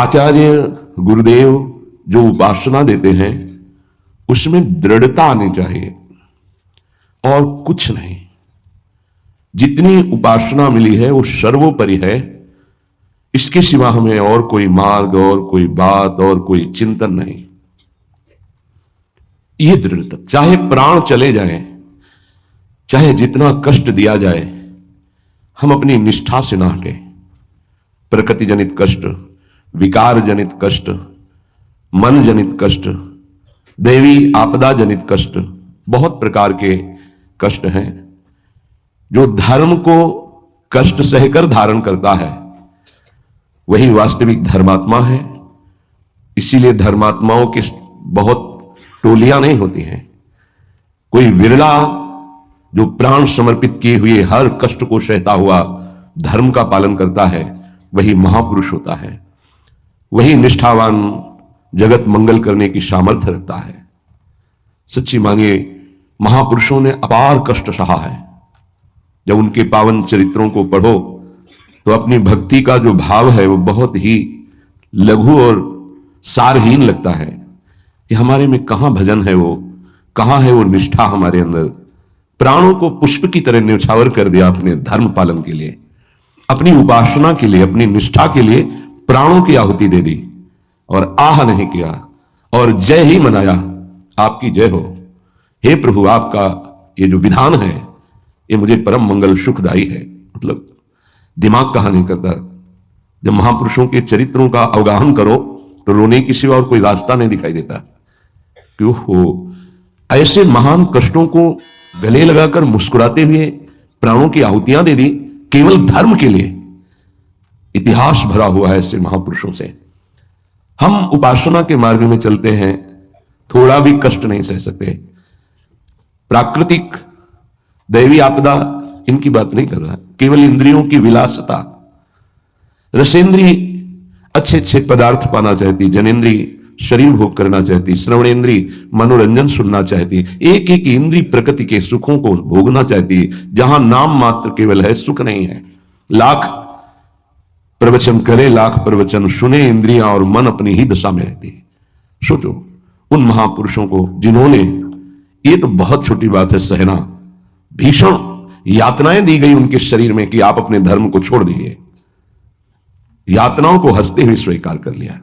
आचार्य गुरुदेव जो उपासना देते हैं उसमें दृढ़ता आनी चाहिए और कुछ नहीं। जितनी उपासना मिली है वो सर्वोपरि है, इसके सिवा हमें और कोई मार्ग और कोई बात और कोई चिंतन नहीं। ये दृढ़ता, चाहे प्राण चले जाएं, चाहे जितना कष्ट दिया जाए, हम अपनी निष्ठा से ना हटे। प्रकृति जनित कष्ट, विकार जनित कष्ट, मन जनित कष्ट, दैवी आपदा जनित कष्ट, बहुत प्रकार के कष्ट हैं। जो धर्म को कष्ट सहकर धारण करता है वही वास्तविक धर्मात्मा है। इसीलिए धर्मात्माओं की बहुत टोलियां नहीं होती हैं। कोई विरला जो प्राण समर्पित किए हुए हर कष्ट को सहता हुआ धर्म का पालन करता है वही महापुरुष होता है। वही निष्ठावान जगत मंगल करने की सामर्थ्य रखता है। सच्ची मानिए, महापुरुषों ने अपार कष्ट सहा है। जब उनके पावन चरित्रों को पढ़ो तो अपनी भक्ति का जो भाव है वो बहुत ही लघु और सारहीन लगता है कि हमारे में कहां भजन है, वो कहां है वो निष्ठा हमारे अंदर। प्राणों को पुष्प की तरह न्यौछावर कर दिया अपने धर्म पालन के लिए, अपनी उपासना के लिए, अपनी निष्ठा के लिए प्राणों की आहुति दे दी और आह नहीं किया और जय ही मनाया, आपकी जय हो हे प्रभु, आपका ये जो विधान है ये मुझे परम मंगल सुखदायी है। मतलब दिमाग कहा नहीं करता। जब महापुरुषों के चरित्रों का अवगाहन करो तो रोने की सिवा और कोई रास्ता नहीं दिखाई देता। क्यों हो ऐसे महान कष्टों को गले लगाकर मुस्कुराते हुए प्राणों की आहुतियां दे दी केवल धर्म के लिए। इतिहास भरा हुआ है ऐसे महापुरुषों से। हम उपासना के मार्ग में चलते हैं, थोड़ा भी कष्ट नहीं सह सकते। प्राकृतिक दैवी आपदा इनकी बात नहीं कर रहा, केवल इंद्रियों की विलासता। रसेंद्री अच्छे अच्छे पदार्थ पाना चाहती, जनेन्द्री शरीर भोग करना चाहती, श्रवणेन्द्री मनोरंजन सुनना चाहती, एक एक इंद्री प्रकृति के सुखों को भोगना चाहती, जहां नाम मात्र केवल है, सुख नहीं है। लाख प्रवचन करे, लाख प्रवचन सुने, इंद्रियां और मन अपनी ही दशा में रहती। सोचो उन महापुरुषों को जिन्होंने, ये तो बहुत छोटी बात है सहना, भीषण यातनाएं दी गई उनके शरीर में कि आप अपने धर्म को छोड़ दीजिए, यातनाओं को हंसते हुए स्वीकार कर लिया।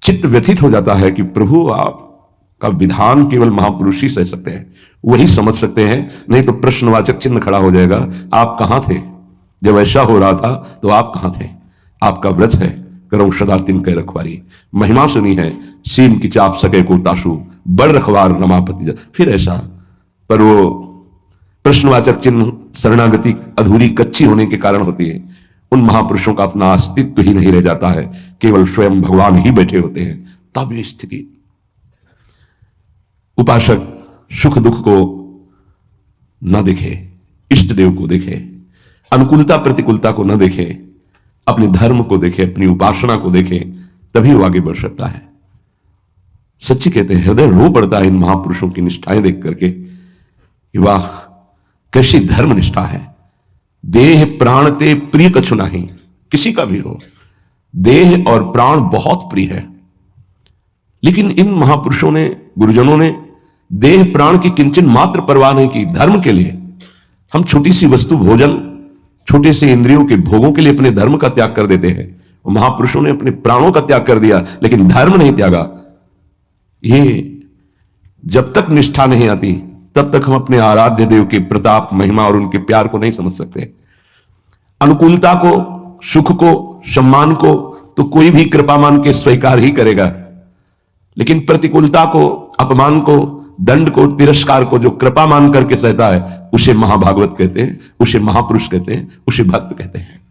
चित्त व्यथित हो जाता है कि प्रभु आपका विधान केवल महापुरुष ही सह सकते हैं, वही समझ सकते हैं, नहीं तो प्रश्नवाचक चिन्ह खड़ा हो जाएगा। आप कहां थे जब ऐसा हो रहा था? तो आप कहां थे? आपका व्रत है करो सदा तिनके रखवारी, महिमा सुनी है सीम की चाप सके को ताशु, बड़ रखवार रमापति। फिर ऐसा, पर वो प्रश्नवाचक चिन्ह शरणागति अधूरी कच्ची होने के कारण होती है। उन महापुरुषों का अपना अस्तित्व ही नहीं रह जाता है, केवल स्वयं भगवान ही बैठे होते हैं। तब ये स्थिति। उपासक सुख दुख को न देखे, इष्ट देव को देखे, अनुकूलता प्रतिकूलता को न देखे, अपने धर्म को देखे, अपनी उपासना को देखे, तभी वो आगे बढ़ सकता है। सच्ची कहते हैं, हृदय रो पड़ता है इन महापुरुषों की निष्ठाएं देख करके कि वाह कैसी धर्म निष्ठा है। देह प्राण ते प्रिय कछु नहीं, किसी का भी हो, देह और प्राण बहुत प्रिय है। लेकिन इन महापुरुषों ने, गुरुजनों ने देह प्राण की किंचन मात्र परवाह नहीं की। धर्म के लिए हम छोटी सी वस्तु भोजन, छोटे से इंद्रियों के भोगों के लिए अपने धर्म का त्याग कर देते हैं। महापुरुषों ने अपने प्राणों का त्याग कर दिया लेकिन धर्म नहीं त्यागा। ये जब तक निष्ठा नहीं आती तब तक हम अपने आराध्य देव के प्रताप, महिमा और उनके प्यार को नहीं समझ सकते। अनुकूलता को, सुख को, सम्मान को तो कोई भी कृपा मान के स्वीकार ही करेगा, लेकिन प्रतिकूलता को, अपमान को, दंड को, तिरस्कार को जो कृपा मान करके सहता है उसे महाभागवत कहते हैं, उसे महापुरुष कहते हैं, उसे भक्त कहते हैं।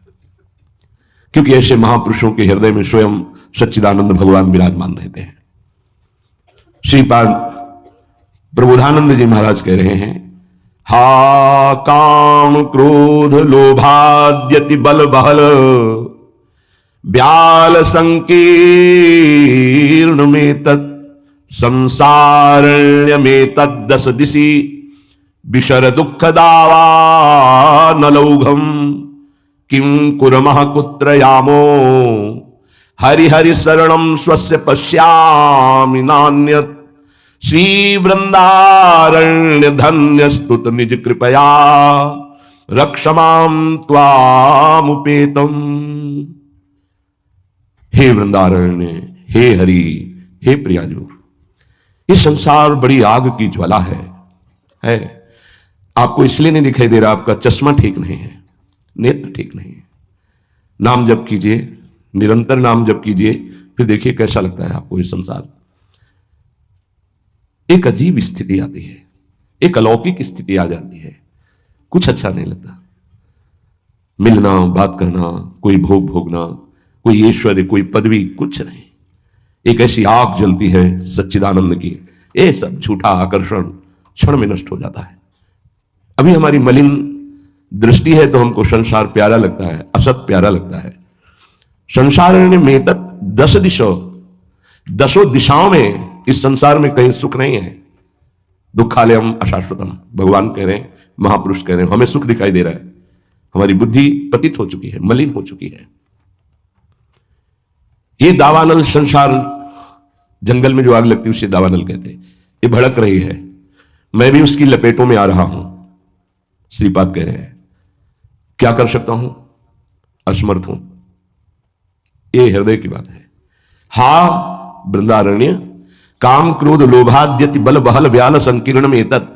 क्योंकि ऐसे महापुरुषों के हृदय में स्वयं सच्चिदानंद भगवान विराजमान रहते हैं। श्रीपाद प्रबोधानंद जी महाराज कह रहे हैं, हा काम क्रोध लोभाद्यति बल बहल, ब्याल संकीर्ण में तत् संसारण्य में तद्दस दिशि, विशर दुख दावा नलौघम, किम कुर्मः कुत्र यामो हरि हरि शरणम स्वस्य पश्यामि नान्यत् श्री वृंदारण्य धन्य स्तुत निज कृपया रक्षमाम त्वामुपेतम। हे वृंदारण्य, हे हरि, हे प्रियाजू, ये संसार बड़ी आग की ज्वाला है। आपको इसलिए नहीं दिखाई दे रहा, आपका चश्मा ठीक नहीं है, नेत्र ठीक नहीं है। नाम जप कीजिए, निरंतर नाम जप कीजिए, फिर देखिए कैसा लगता है आपको ये संसार। एक अजीब स्थिति आती है, एक अलौकिक स्थिति आ जाती है, कुछ अच्छा नहीं लगता। मिलना, बात करना, कोई भोग भोगना, कोई ऐश्वर्य, कोई पदवी, कुछ नहीं। एक ऐसी आग जलती है सच्चिदानंद की, ये सब झूठा आकर्षण क्षण में नष्ट हो जाता है। अभी हमारी मलिन दृष्टि है तो हमको संसार प्यारा लगता है, असत प्यारा लगता है। संसार में तत् 10 दिशो, 10 दिशाओं में इस संसार में कहीं सुख नहीं है। दुखालयम अशाश्वतम, भगवान कह रहे हैं, महापुरुष कह रहे हैं, हमें सुख दिखाई दे रहा है। हमारी बुद्धि पतित हो चुकी है, मलिन हो चुकी है। ये दावानल संसार, जंगल में जो आग लगती है उसे दावानल कहते हैं, ये भड़क रही है, मैं भी उसकी लपेटों में आ रहा हूं। श्रीपाद कह रहे हैं, क्या कर सकता हूं, असमर्थ हूं। ये हृदय की बात है। हा वृंदारण्य, काम क्रोध लोभाद्यति बल बहल व्याल संकीर्ण में तत्।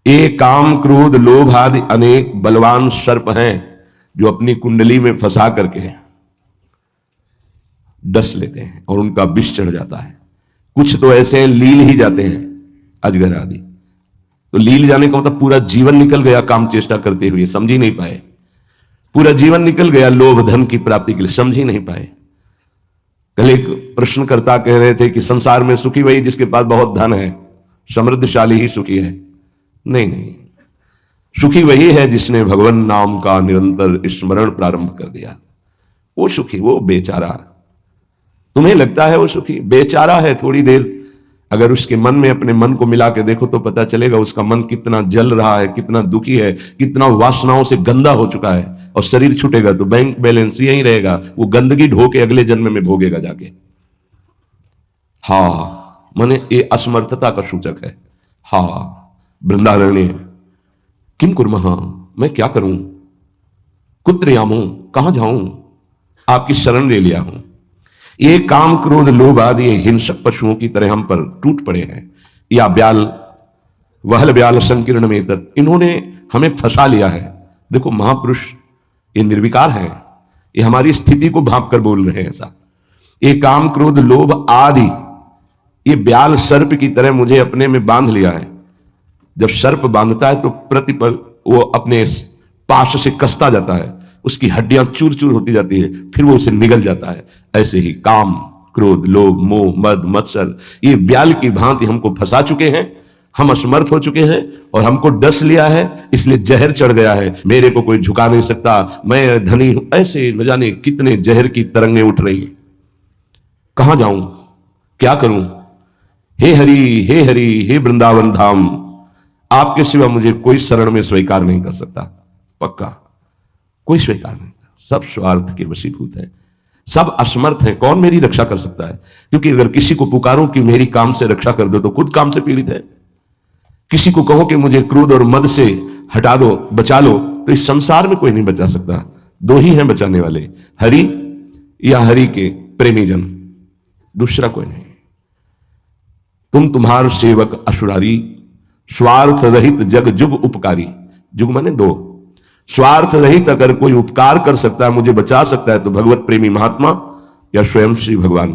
ये काम क्रोध लोभ आदि अनेक बलवान सर्प हैं जो अपनी कुंडली में फंसा करके डस लेते हैं और उनका विष चढ़ जाता है। कुछ तो ऐसे लील ही जाते हैं, अजगर आदि। तो लील जाने का मतलब पूरा जीवन निकल गया काम चेष्टा करते हुए, समझ ही नहीं पाए। पूरा जीवन निकल गया लोभ धन की प्राप्ति के लिए, समझ ही नहीं पाए। कल एक प्रश्नकर्ता कह रहे थे कि संसार में सुखी वही जिसके पास बहुत धन है, समृद्धशाली ही सुखी है। नहीं नहीं, सुखी वही है जिसने भगवान नाम का निरंतर स्मरण प्रारंभ कर दिया। वो सुखी, वो बेचारा। तुम्हें लगता है वो सुखी, बेचारा है। थोड़ी देर अगर उसके मन में अपने मन को मिला के देखो तो पता चलेगा उसका मन कितना जल रहा है, कितना दुखी है, कितना वासनाओं से गंदा हो चुका है। और शरीर छूटेगा तो बैंक बैलेंस यही रहेगा, वो गंदगी ढो के अगले जन्म में भोगेगा जाके। हा माने ये असमर्थता का सूचक है। हा वृंदारण्य, किम कुर्मः, मैं क्या करूं, कुत्र यामो, कहां जाऊं, आपकी शरण ले लिया हूं। ये काम क्रोध लोभ आदि हिंसक पशुओं की तरह हम पर टूट पड़े हैं। या ब्याल वहल ब्याल संकीर्ण में तत्, इन्होंने हमें फंसा लिया है। देखो महापुरुष ये निर्विकार हैं, ये हमारी स्थिति को भांप कर बोल रहे हैं ऐसा। ये काम क्रोध लोभ आदि, ये ब्याल सर्प की तरह मुझे अपने में बांध लिया है। जब सर्प बांधता है तो प्रतिपल वो अपने पाश से कसता जाता है, उसकी हड्डियां चूर चूर होती जाती है, फिर वो उसे निगल जाता है। ऐसे ही काम क्रोध लोभ मोह मद मत्सर ये ब्याल की भांति हमको फंसा चुके हैं। हम असमर्थ हो चुके हैं और हमको डस लिया है, इसलिए जहर चढ़ गया है। मेरे को कोई झुका नहीं सकता, मैं धनी हूं, ऐसे न जाने कितने जहर की तरंगें उठ रही हैं। कहां जाऊं, क्या करूं। हे हरि, हे हरि, हे वृंदावन धाम, आपके सिवा मुझे कोई शरण में स्वीकार नहीं कर सकता। पक्का कोई स्वीकार नहीं, सब स्वार्थ के वशीभूत है, सब असमर्थ हैं। कौन मेरी रक्षा कर सकता है? क्योंकि अगर किसी को पुकारो कि मेरी काम से रक्षा कर दो तो खुद काम से पीड़ित है। किसी को कहो कि मुझे क्रोध और मद से हटा दो, बचा लो, तो इस संसार में कोई नहीं बचा सकता। दो ही हैं बचाने वाले, हरि या हरि के प्रेमी जन, दूसरा कोई नहीं। तुम तुम्हार सेवक असुरारी, स्वार्थ रहित जग जुग उपकारी। जुग माने दो, स्वार्थ रहित अगर कोई उपकार कर सकता है, मुझे बचा सकता है, तो भगवत प्रेमी महात्मा या स्वयं श्री भगवान।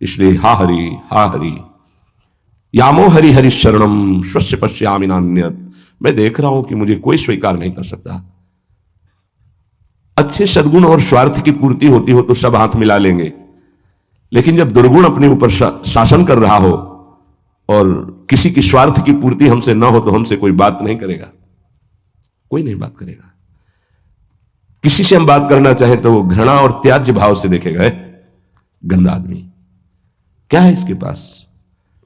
इसलिए हा हरि यामो हरि हरि शरणम स्वस्य पश्यामि नान्यत्। मैं देख रहा हूं कि मुझे कोई स्वीकार नहीं कर सकता। अच्छे सद्गुण और स्वार्थ की पूर्ति होती हो तो सब हाथ मिला लेंगे, लेकिन जब दुर्गुण अपने ऊपर शासन कर रहा हो और किसी की स्वार्थ की पूर्ति हमसे ना हो तो हमसे कोई बात नहीं करेगा, कोई नहीं बात करेगा। किसी से हम बात करना चाहें तो वो घृणा और त्याज्य भाव से देखेगा, गंदा आदमी, क्या है इसके पास।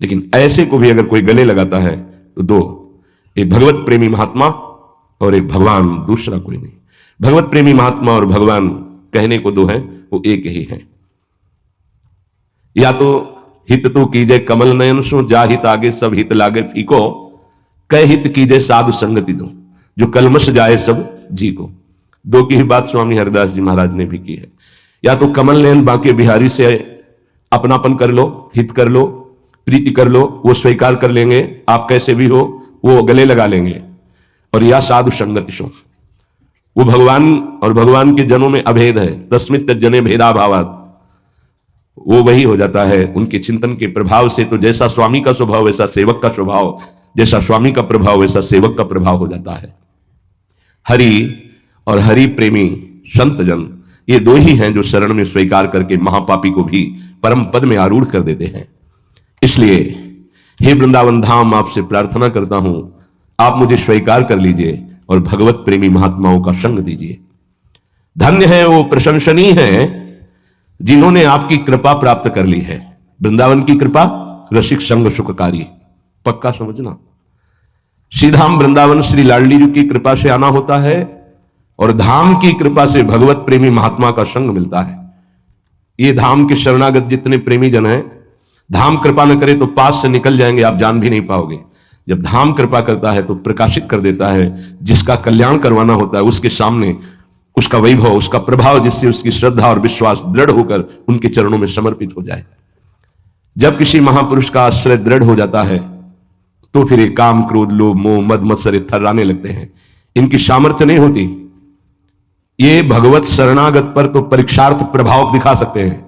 लेकिन ऐसे को भी अगर कोई गले लगाता है तो दो, एक भगवत प्रेमी महात्मा और एक भगवान, दूसरा कोई नहीं। भगवत प्रेमी महात्मा और भगवान कहने को दो हैं, वो एक ही हैं। या तो हित तो कीजे कमल नयन सो, जा हित आगे सब हित लागे फीको, कह हित कीजे साधु संगति दो, जो कलमश जाए सब जी को। दो की ही बात स्वामी हरिदास जी महाराज ने भी की है। या तो कमल नयन बांके बिहारी से अपनापन कर लो, हित कर लो, प्रीति कर लो, वो स्वीकार कर लेंगे, आप कैसे भी हो वो गले लगा लेंगे। और या साधु संगति सो, वो भगवान और भगवान के जनों में अभेद है, तस्मित जने भेदा भावात, वो वही हो जाता है उनके चिंतन के प्रभाव से। तो जैसा स्वामी का स्वभाव वैसा सेवक का स्वभाव, जैसा स्वामी का प्रभाव वैसा सेवक का प्रभाव हो जाता है। हरि और हरि प्रेमी संत जन, ये दो ही हैं जो शरण में स्वीकार करके महापापी को भी परम पद में आरूढ़ कर देते हैं। इसलिए हे वृंदावन धाम, आपसे प्रार्थना करता हूं, आप मुझे स्वीकार कर लीजिए और भगवत प्रेमी महात्माओं का संग दीजिए। धन्य है वो, प्रशंसनीय है जिन्होंने आपकी कृपा प्राप्त कर ली है। वृंदावन की कृपा रसिक संग सुखकारी, पक्का समझना। श्रीधाम वृंदावन श्री लाडली जी की कृपा से आना होता है, और धाम की कृपा से भगवत प्रेमी महात्मा का संग मिलता है। ये धाम के शरणागत जितने प्रेमी जन हैं, धाम कृपा न करे तो पास से निकल जाएंगे, आप जान भी नहीं पाओगे। जब धाम कृपा करता है तो प्रकाशित कर देता है, जिसका कल्याण करवाना होता है उसके सामने उसका वैभव, उसका प्रभाव, जिससे उसकी श्रद्धा और विश्वास दृढ़ होकर उनके चरणों में समर्पित हो जाए। जब किसी महापुरुष का आश्रय दृढ़ हो जाता है तो फिर ये काम क्रोध लोभ मोह मद मत्सर थर्राने लगते हैं, इनकी सामर्थ्य नहीं होती। ये भगवत शरणागत पर तो परीक्षार्थ प्रभाव दिखा सकते हैं,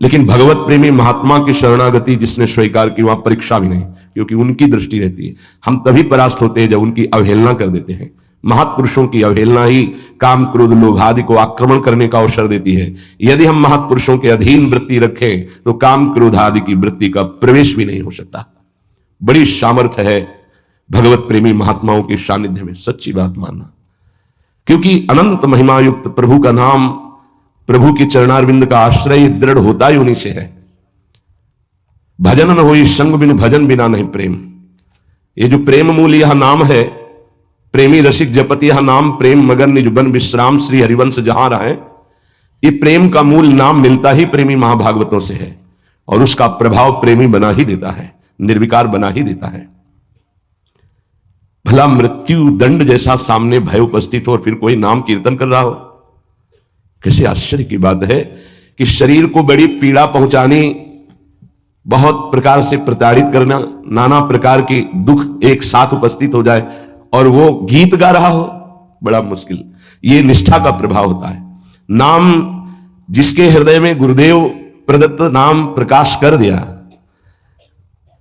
लेकिन भगवत प्रेमी महात्मा की शरणागति जिसने स्वीकार की, वहां परीक्षा भी नहीं, क्योंकि उनकी दृष्टि रहती है। हम तभी परास्त होते हैं जब उनकी अवहेलना कर देते हैं। महापुरुषों की अवहेलना ही काम क्रोध लोभ आदि को आक्रमण करने का अवसर देती है। यदि हम महापुरुषों के अधीन वृत्ति रखें तो काम क्रोध आदि की वृत्ति का प्रवेश भी नहीं हो सकता। बड़ी सामर्थ्य है भगवत प्रेमी महात्माओं के सानिध्य में, सच्ची बात मानना। क्योंकि अनंत महिमा युक्त प्रभु का नाम, प्रभु के चरणारविंद का आश्रय दृढ़ होता ही उन्हीं से है। भजन न होई संग बिन भजन बिना नहीं प्रेम। ये जो प्रेम मूल यह नाम है, प्रेमी रसिक जपति यह नाम, प्रेम मगन निज बन विश्राम श्री हरिवंश जहां रहे। ये प्रेम का मूल नाम मिलता ही प्रेमी महाभागवतों से है, और उसका प्रभाव प्रेमी बना ही देता है, निर्विकार बना ही देता है। भला मृत्यु दंड जैसा सामने भय उपस्थित हो और फिर कोई नाम कीर्तन कर रहा हो, कैसे आश्चर्य की बात है कि शरीर को बड़ी पीड़ा पहुंचानी, बहुत प्रकार से प्रताड़ित करना, नाना प्रकार के दुख एक साथ उपस्थित हो जाए और वो गीत गा रहा हो, बड़ा मुश्किल। ये निष्ठा का प्रभाव होता है। नाम जिसके हृदय में गुरुदेव प्रदत्त नाम प्रकाश कर दिया।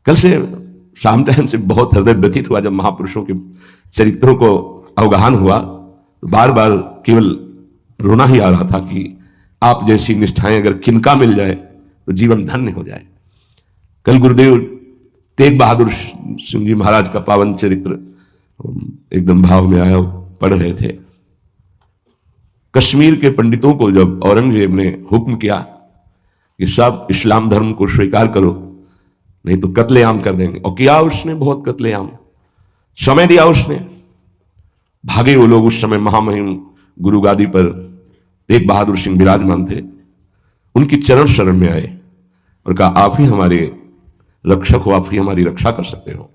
कल से शाम टाइम से बहुत हृदय व्यथित हुआ जब महापुरुषों के चरित्रों को अवगाहन हुआ, तो बार बार केवल रोना ही आ रहा था कि आप जैसी निष्ठाएं अगर किनका मिल जाए तो जीवन धन्य हो जाए। कल गुरुदेव तेग बहादुर सिंह जी महाराज का पावन चरित्र एकदम भाव में आया, पढ़ रहे थे। कश्मीर के पंडितों को जब औरंगजेब ने हुक्म किया कि सब इस्लाम धर्म को स्वीकार करो नहीं तो कत्लेआम कर देंगे, और किया उसने, बहुत कत्लेआम समय दिया उसने। भागे वो लोग। उस समय महामहिम गुरु गादी पर तेग बहादुर सिंह विराजमान थे, उनकी चरण शरण में आए और कहा आप ही हमारे रक्षक हो, आप ही हमारी रक्षा कर सकते हो।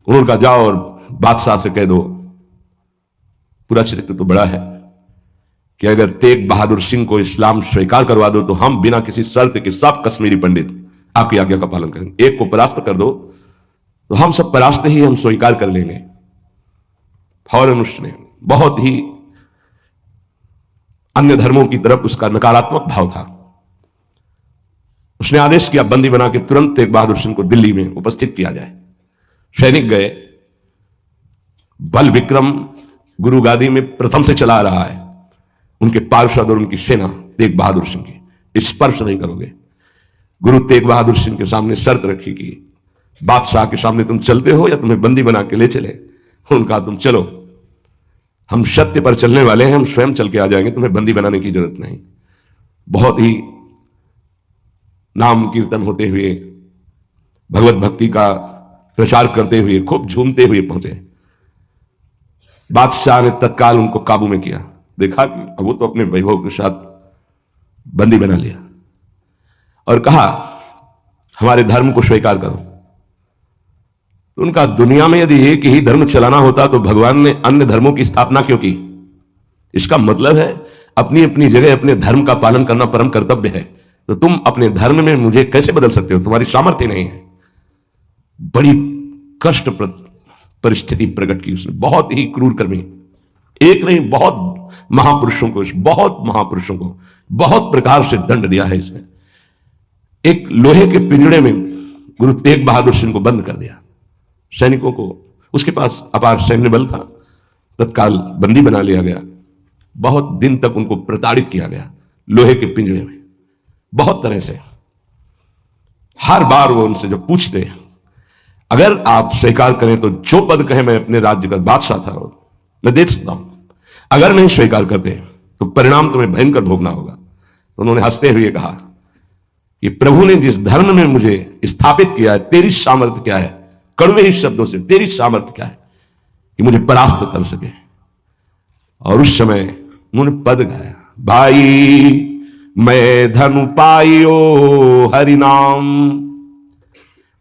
उन्होंने कहा जाओ और बादशाह से कह दो, पूरा चरित्र तो बड़ा है, कि अगर तेग बहादुर सिंह को इस्लाम स्वीकार करवा दो तो हम बिना किसी शर्त के सब कश्मीरी पंडित आपकी आज्ञा का पालन करेंगे। एक को परास्त कर दो तो हम सब परास्त ही हम स्वीकार कर लेंगे। फौरन उसने, बहुत ही अन्य धर्मों की तरफ उसका नकारात्मक भाव था, उसने आदेश किया बंदी बना के तुरंत तेग बहादुर सिंह को दिल्ली में उपस्थित किया जाए। सैनिक गए, बल विक्रम गुरु गादी में प्रथम से चला रहा है, उनके पार्षद और उनकी सेना तेग बहादुर सिंह की स्पर्श नहीं करोगे। गुरु तेग बहादुर सिंह के सामने शर्त रखी कि बादशाह के सामने तुम चलते हो या तुम्हें बंदी बना के ले चले। उनका तुम चलो, हम सत्य पर चलने वाले हैं, हम स्वयं चल के आ जाएंगे, तुम्हें बंदी बनाने की जरूरत नहीं। बहुत ही नाम कीर्तन होते हुए, भगवत भक्ति का प्रचार करते हुए, खूब झूमते हुए पहुंचे। बादशाह ने तत्काल उनको काबू में किया। देखा कि अब वो तो अपने वैभव के साथ बंदी बना लिया और कहा हमारे धर्म को स्वीकार करो। तो उनका दुनिया में यदि एक ही धर्म चलाना होता तो भगवान ने अन्य धर्मों की स्थापना क्यों की? इसका मतलब है अपनी अपनी जगह अपने धर्म का पालन करना परम कर्तव्य है। तो तुम अपने धर्म में मुझे कैसे बदल सकते हो? तुम्हारी सामर्थ्य नहीं है। बड़ी कष्ट परिस्थिति प्रकट की उसने, बहुत ही क्रूर कर्मी। एक नहीं, बहुत महापुरुषों को बहुत प्रकार से दंड दिया है इसने। एक लोहे के पिंजड़े में गुरु तेग बहादुर सिंह को बंद कर दिया। सैनिकों को, उसके पास अपार सैन्य बल था, तत्काल बंदी बना लिया गया। बहुत दिन तक उनको प्रताड़ित किया गया लोहे के पिंजड़े में, बहुत तरह से। हर बार वो उनसे जब पूछते अगर आप स्वीकार करें तो जो पद कहे मैं अपने राज्य का बादशाह था मैं दे सकता हूं, अगर नहीं स्वीकार करते तो परिणाम तुम्हें भयंकर भोगना होगा। तो उन्होंने हंसते हुए कहा कि प्रभु ने जिस धर्म में मुझे स्थापित किया है, तेरी सामर्थ्य क्या है? कड़वे ही शब्दों से, तेरी सामर्थ्य क्या है कि मुझे परास्त कर सके? और उस समय उन्होंने पद गाया, भाई मैं धनु पाइयो हरि नाम,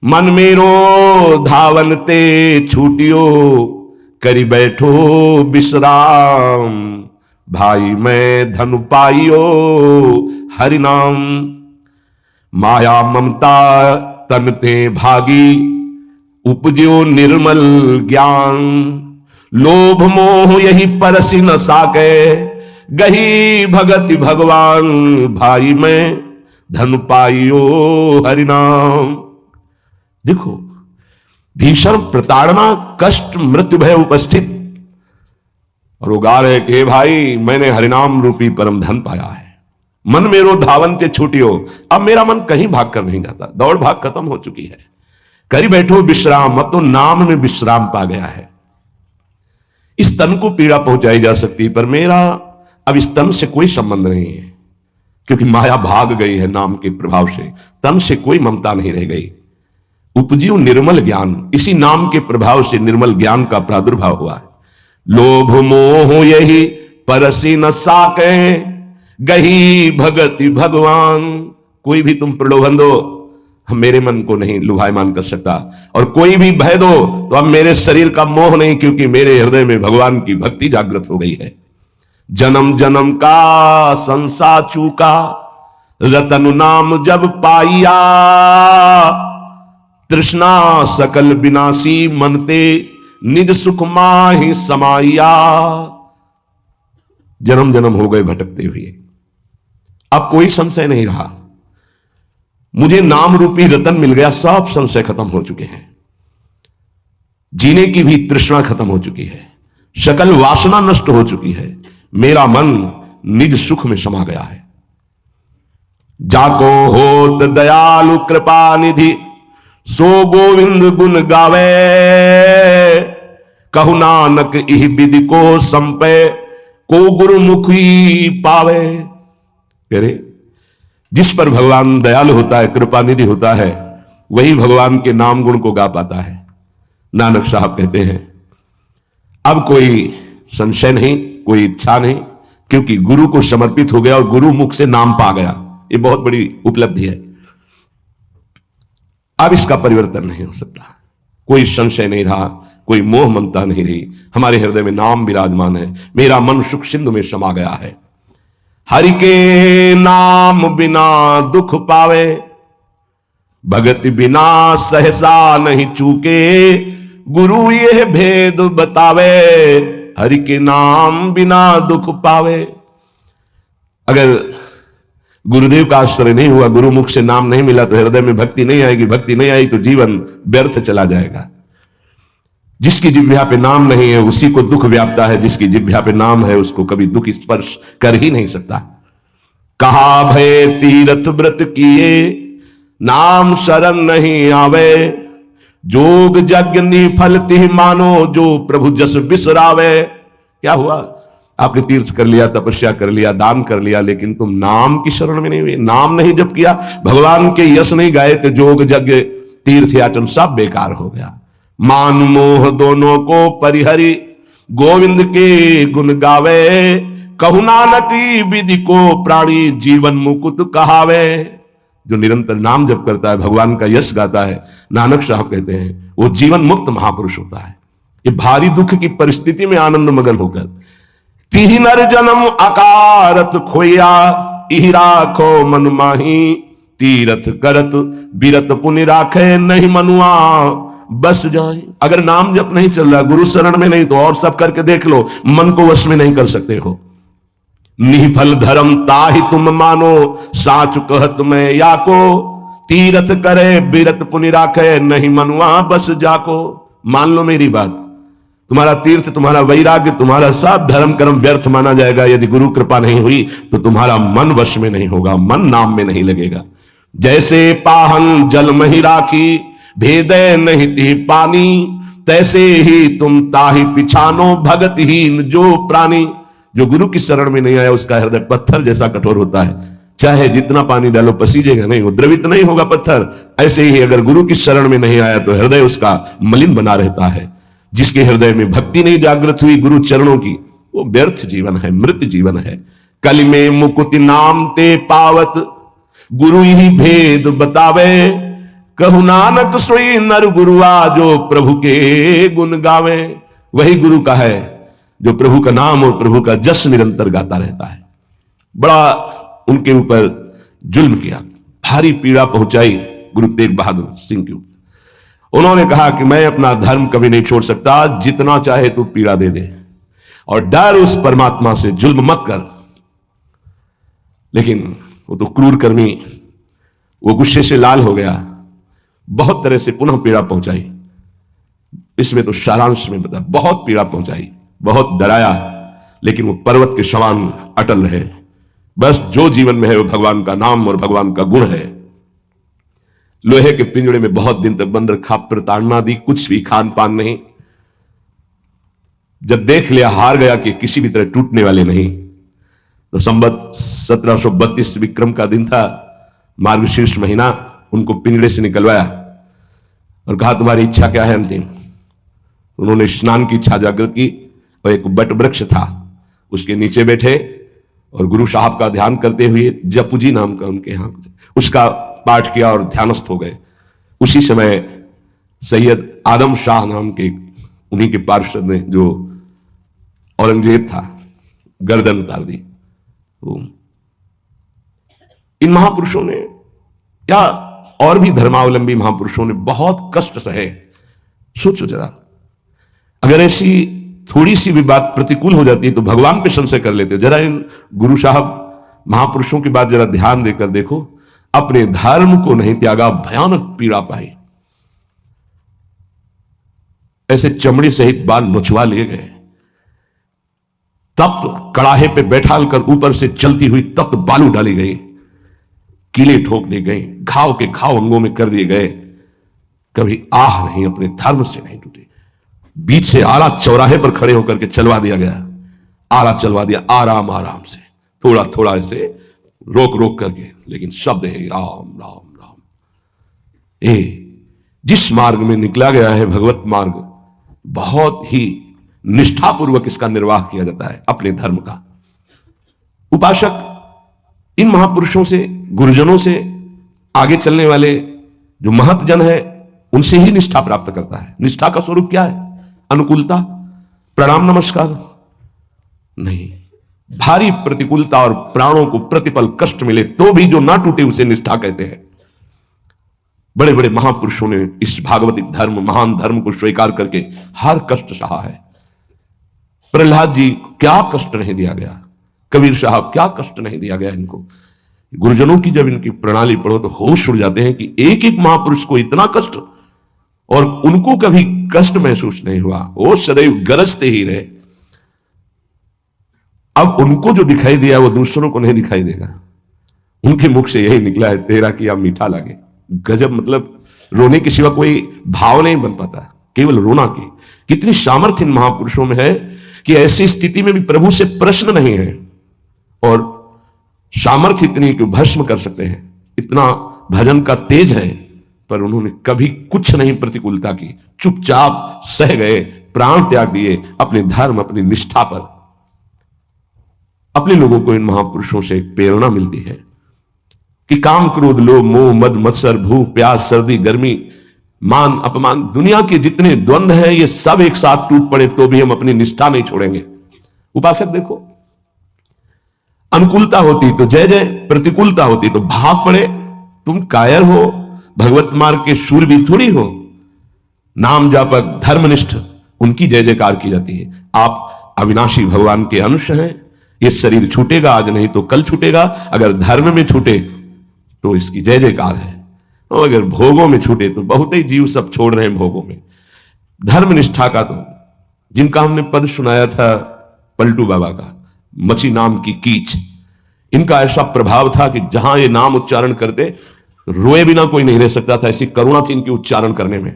मन मेरो धावन ते छूटियो, करी बैठो विश्राम। भाई मैं धनु पाइयो हरि नाम, माया ममता तन ते भागी, उपजो निर्मल ज्ञान। लोभ मोह यही परसी न साके, गही भगति भगवान। भाई मैं धनु पाइयो हरि नाम। देखो, भीषण प्रताड़ना, कष्ट, मृत्यु भय उपस्थित, और वो गा रहे कि भाई मैंने हरिनाम रूपी परम धन पाया है। मन मेरो धावनते छूटियो, अब मेरा मन कहीं भाग कर नहीं जाता, दौड़ भाग खत्म हो चुकी है। करी बैठो विश्राम, अब तो नाम में विश्राम पा गया है। इस तन को पीड़ा पहुंचाई जा सकती, पर मेरा अब इस तन से कोई संबंध नहीं है, क्योंकि माया भाग गई है नाम के प्रभाव से। तन से कोई ममता नहीं रह गई। उपजीव निर्मल ज्ञान, इसी नाम के प्रभाव से निर्मल ज्ञान का प्रादुर्भाव हुआ है। लोभ मोह यही परसी न साके, गही भगति भगवान। कोई भी तुम प्रलोभन दो, मेरे मन को नहीं लुभायमान कर सकता, और कोई भी भय दो तो अब मेरे शरीर का मोह नहीं, क्योंकि मेरे हृदय में भगवान की भक्ति जागृत हो गई है। जन्म जन्म का संसार चूका, रतन नाम जब पाइया, तृष्णा सकल विनाशी मनते, निज सुख माहि समाइया। जन्म जन्म हो गए भटकते हुए, अब कोई संशय नहीं रहा। मुझे नाम रूपी रतन मिल गया, सब संशय खत्म हो चुके हैं। जीने की भी तृष्णा खत्म हो चुकी है, सकल वासना नष्ट हो चुकी है। मेरा मन निज सुख में समा गया है। जाको होत दयालु कृपा निधि, सो गोविंद गुण गावे। कहु नानक इह विधि को संपे, को गुरुमुखी पावे। कह रहे जिस पर भगवान दयालु होता है, कृपा निधि होता है, वही भगवान के नाम गुण को गा पाता है। नानक साहब कहते हैं अब कोई संशय नहीं, कोई इच्छा नहीं, क्योंकि गुरु को समर्पित हो गया और गुरु मुख से नाम पा गया। ये बहुत बड़ी उपलब्धि है। अब इसका परिवर्तन नहीं हो सकता। कोई संशय नहीं रहा, कोई मोह ममता नहीं रही। हमारे हृदय में नाम विराजमान है। मेरा मन सुख सिंधु में समा गया है। हरि के नाम बिना दुख पावे, भगति बिना सहसा नहीं चूके। गुरु ये भेद बतावे, हरि के नाम बिना दुख पावे। अगर गुरुदेव का आश्रय नहीं हुआ, गुरुमुख से नाम नहीं मिला, तो हृदय में भक्ति नहीं आएगी। भक्ति नहीं आई तो जीवन व्यर्थ चला जाएगा। जिसकी जिह्वा पे नाम नहीं है उसी को दुख व्यापता है, जिसकी जिह्वा पे नाम है उसको कभी दुख स्पर्श कर ही नहीं सकता। कहा भय तीरथ व्रत किए, नाम शरण नहीं आवे। जोग यज्ञ निफल तिह मानो, जो प्रभु जस बिसरावे। क्या हुआ? आपने तीर्थ कर लिया, तपस्या कर लिया, दान कर लिया, लेकिन तुम नाम की शरण में नहीं हुए, नाम नहीं जप किया, भगवान के यश नहीं गाए, तो जोग यज्ञ तीर्थ याचन सब बेकार हो गया। मान मोह दोनों को परिहरी, गोविंद के गुण गावे, कहु नानक विधि को प्राणी जीवन मुकुट कहावे। जो निरंतर नाम जप करता है, भगवान का यश गाता है, नानक साहब कहते हैं वो जीवन मुक्त महापुरुष होता है। ये भारी दुख की परिस्थिति में आनंद मगन होकर, तिहि नर जन्म अकारत खोया, इहि राखो मन माही, तीरथ करत बिरत पुनि राखे, नहीं मनुआ बस जाए। अगर नाम जप नहीं चल रहा, गुरु शरण में नहीं, तो और सब करके देख लो, मन को वश में नहीं कर सकते हो। निफल धर्म ताहि तुम मानो, साच कहत मैं या को, तीरथ करे बिरत पुनि राखे, नहीं मनुआ बस जाको। मान लो मेरी बात, तुम्हारा तीर्थ, तुम्हारा वैराग्य, तुम्हारा सब धर्म कर्म व्यर्थ माना जाएगा यदि गुरु कृपा नहीं हुई तो तुम्हारा मन वश में नहीं होगा, मन नाम में नहीं लगेगा। जैसे पाहन जल मही राखी, भेदे नहीं ती पानी, तैसे ही तुम ताहि पिछानो भगतहीन जो प्राणी। जो गुरु की शरण में नहीं आया उसका हृदय पत्थर जैसा कठोर होता है, चाहे जितना पानी डालो पसीजेगा नहीं, वो द्रवित नहीं होगा पत्थर। ऐसे ही अगर गुरु की शरण में नहीं आया तो हृदय उसका मलिन बना रहता है। जिसके हृदय में भक्ति नहीं जागृत हुई गुरु चरणों की, वो व्यर्थ जीवन है, मृत जीवन है। कलि में मुकुति नाम ते पावत, गुरु ही भेद बतावे, कहु नानक सोई नर गुरुआ, जो प्रभु के गुण गावे। वही गुरु का है जो प्रभु का नाम और प्रभु का जश निरंतर गाता रहता है। बड़ा उनके ऊपर जुल्म किया, भारी पीड़ा पहुंचाई गुरु तेग बहादुर सिंह के ऊपर। उन्होंने कहा कि मैं अपना धर्म कभी नहीं छोड़ सकता, जितना चाहे तू पीड़ा दे दे, और डर उस परमात्मा से, जुल्म मत कर। लेकिन वो तो क्रूर कर्मी, वो गुस्से से लाल हो गया, बहुत तरह से पुनः पीड़ा पहुंचाई। इसमें तो सारांश में बता, बहुत पीड़ा पहुंचाई, बहुत डराया, लेकिन वो पर्वत के समान अटल रहे। बस जो जीवन में है वो भगवान का नाम और भगवान का गुण है। लोहे के पिंजड़े में बहुत दिन तक बंद रखा, प्रताड़ना दी, कुछ भी खान पान नहीं। जब देख लिया हार गया कि किसी भी तरह टूटने वाले नहीं, तो संवत 1732 विक्रम का दिन था, मार्गशीर्ष महीना। उनको पिंजड़े से निकलवाया और कहा तुम्हारी इच्छा क्या है अंतिम। उन्होंने स्नान की इच्छा जागृत की और एक बट वृक्ष था उसके नीचे बैठे और गुरु साहब का ध्यान करते हुए, जपुजी नाम का उनके यहां, उसका पाठ किया और ध्यानस्थ हो गए। उसी समय सैयद आदम शाह नाम के उन्हीं के पार्षद ने, जो औरंगजेब था, गर्दन उतार दी। तो इन महापुरुषों ने, या और भी धर्मावलंबी महापुरुषों ने बहुत कष्ट सहे। सोचो जरा, अगर ऐसी थोड़ी सी भी बात प्रतिकूल हो जाती है तो भगवान पे संशय कर लेते हो। जरा इन गुरु साहब महापुरुषों की बात जरा ध्यान देकर देखो, अपने धर्म को नहीं त्यागा, भयानक पीड़ा पाई, ऐसे चमड़ी सहित बाल नुचवा लिए गए, तप्त कड़ाहे पे बैठाल कर ऊपर से चलती हुई तप्त बालू डाली गई, कीले ठोक दी गई, घाव के घाव अंगों में कर दिए गए। कभी आह नहीं, अपने धर्म से नहीं टूटे। बीच से आला चौराहे पर खड़े होकर के चलवा दिया गया, आला चलवा दिया, आराम आराम से, थोड़ा थोड़ा ऐसे रोक रोक करके, लेकिन शब्द है राम राम राम। जिस मार्ग में निकला गया है भगवत मार्ग, बहुत ही निष्ठापूर्वक इसका निर्वाह किया जाता है अपने धर्म का। उपासक इन महापुरुषों से, गुरुजनों से, आगे चलने वाले जो महतजन है, उनसे ही निष्ठा प्राप्त करता है। निष्ठा का स्वरूप क्या है? अनुकूलता, प्रणाम नमस्कार नहीं, भारी प्रतिकूलता और प्राणों को प्रतिपल कष्ट मिले तो भी जो ना टूटे उसे निष्ठा कहते हैं। बड़े बड़े महापुरुषों ने इस भागवतिक धर्म, महान धर्म को स्वीकार करके हर कष्ट सहा है। प्रहलाद जी को क्या कष्ट नहीं दिया गया, कबीर साहब क्या कष्ट नहीं दिया गया इनको। गुरुजनों की जब इनकी प्रणाली पढ़ो तो होश उड़ जाते हैं कि एक एक महापुरुष को इतना कष्ट, और उनको कभी कष्ट महसूस नहीं हुआ, वो सदैव गरजते ही रहे। अब उनको जो दिखाई दिया वो दूसरों को नहीं दिखाई देगा। उनके मुख से यही निकला है, तेरा किया मीठा लागे। गजब, मतलब रोने के सिवा कोई भाव नहीं बन पाता, केवल रोना की। कितनी सामर्थ्य इन महापुरुषों में है कि ऐसी स्थिति में भी प्रभु से प्रश्न नहीं है, और सामर्थ्य इतनी कि भस्म कर सकते हैं। इतना भजन का तेज है, पर उन्होंने कभी कुछ नहीं प्रतिकूलता की, चुपचाप सह गए, प्राण त्याग दिए अपने धर्म, अपनी निष्ठा पर। अपने लोगों को इन महापुरुषों से एक प्रेरणा मिलती है कि काम, क्रोध, लोभ, मोह, मद, मत्सर, भूख, प्यास, सर्दी, गर्मी, मान, अपमान, दुनिया के जितने द्वंद्व हैं ये सब एक साथ टूट पड़े तो भी हम अपनी निष्ठा नहीं छोड़ेंगे। उपासक देखो, अनुकूलता होती तो जय जय, प्रतिकूलता होती तो भाग पड़े। तुम कायर हो, भगवत मार्ग के शूरवीर थोड़ी हो। नाम जापक, धर्मनिष्ठ, उनकी जय जयकार की जाती है। आप अविनाशी भगवान के अंश हैं। ये शरीर छूटेगा, आज नहीं तो कल छूटेगा। अगर धर्म में छूटे तो इसकी जय जयकार है, और अगर भोगों में छूटे तो बहुत ही जीव सब छोड़ रहे हैं भोगों में। धर्मनिष्ठा का तो जिनका हमने पद सुनाया था पलटू बाबा का, मची नाम की कीच, इनका ऐसा प्रभाव था कि जहां ये नाम उच्चारण करते रोए बिना कोई नहीं रह सकता था। ऐसी करुणा थी इनके उच्चारण करने में।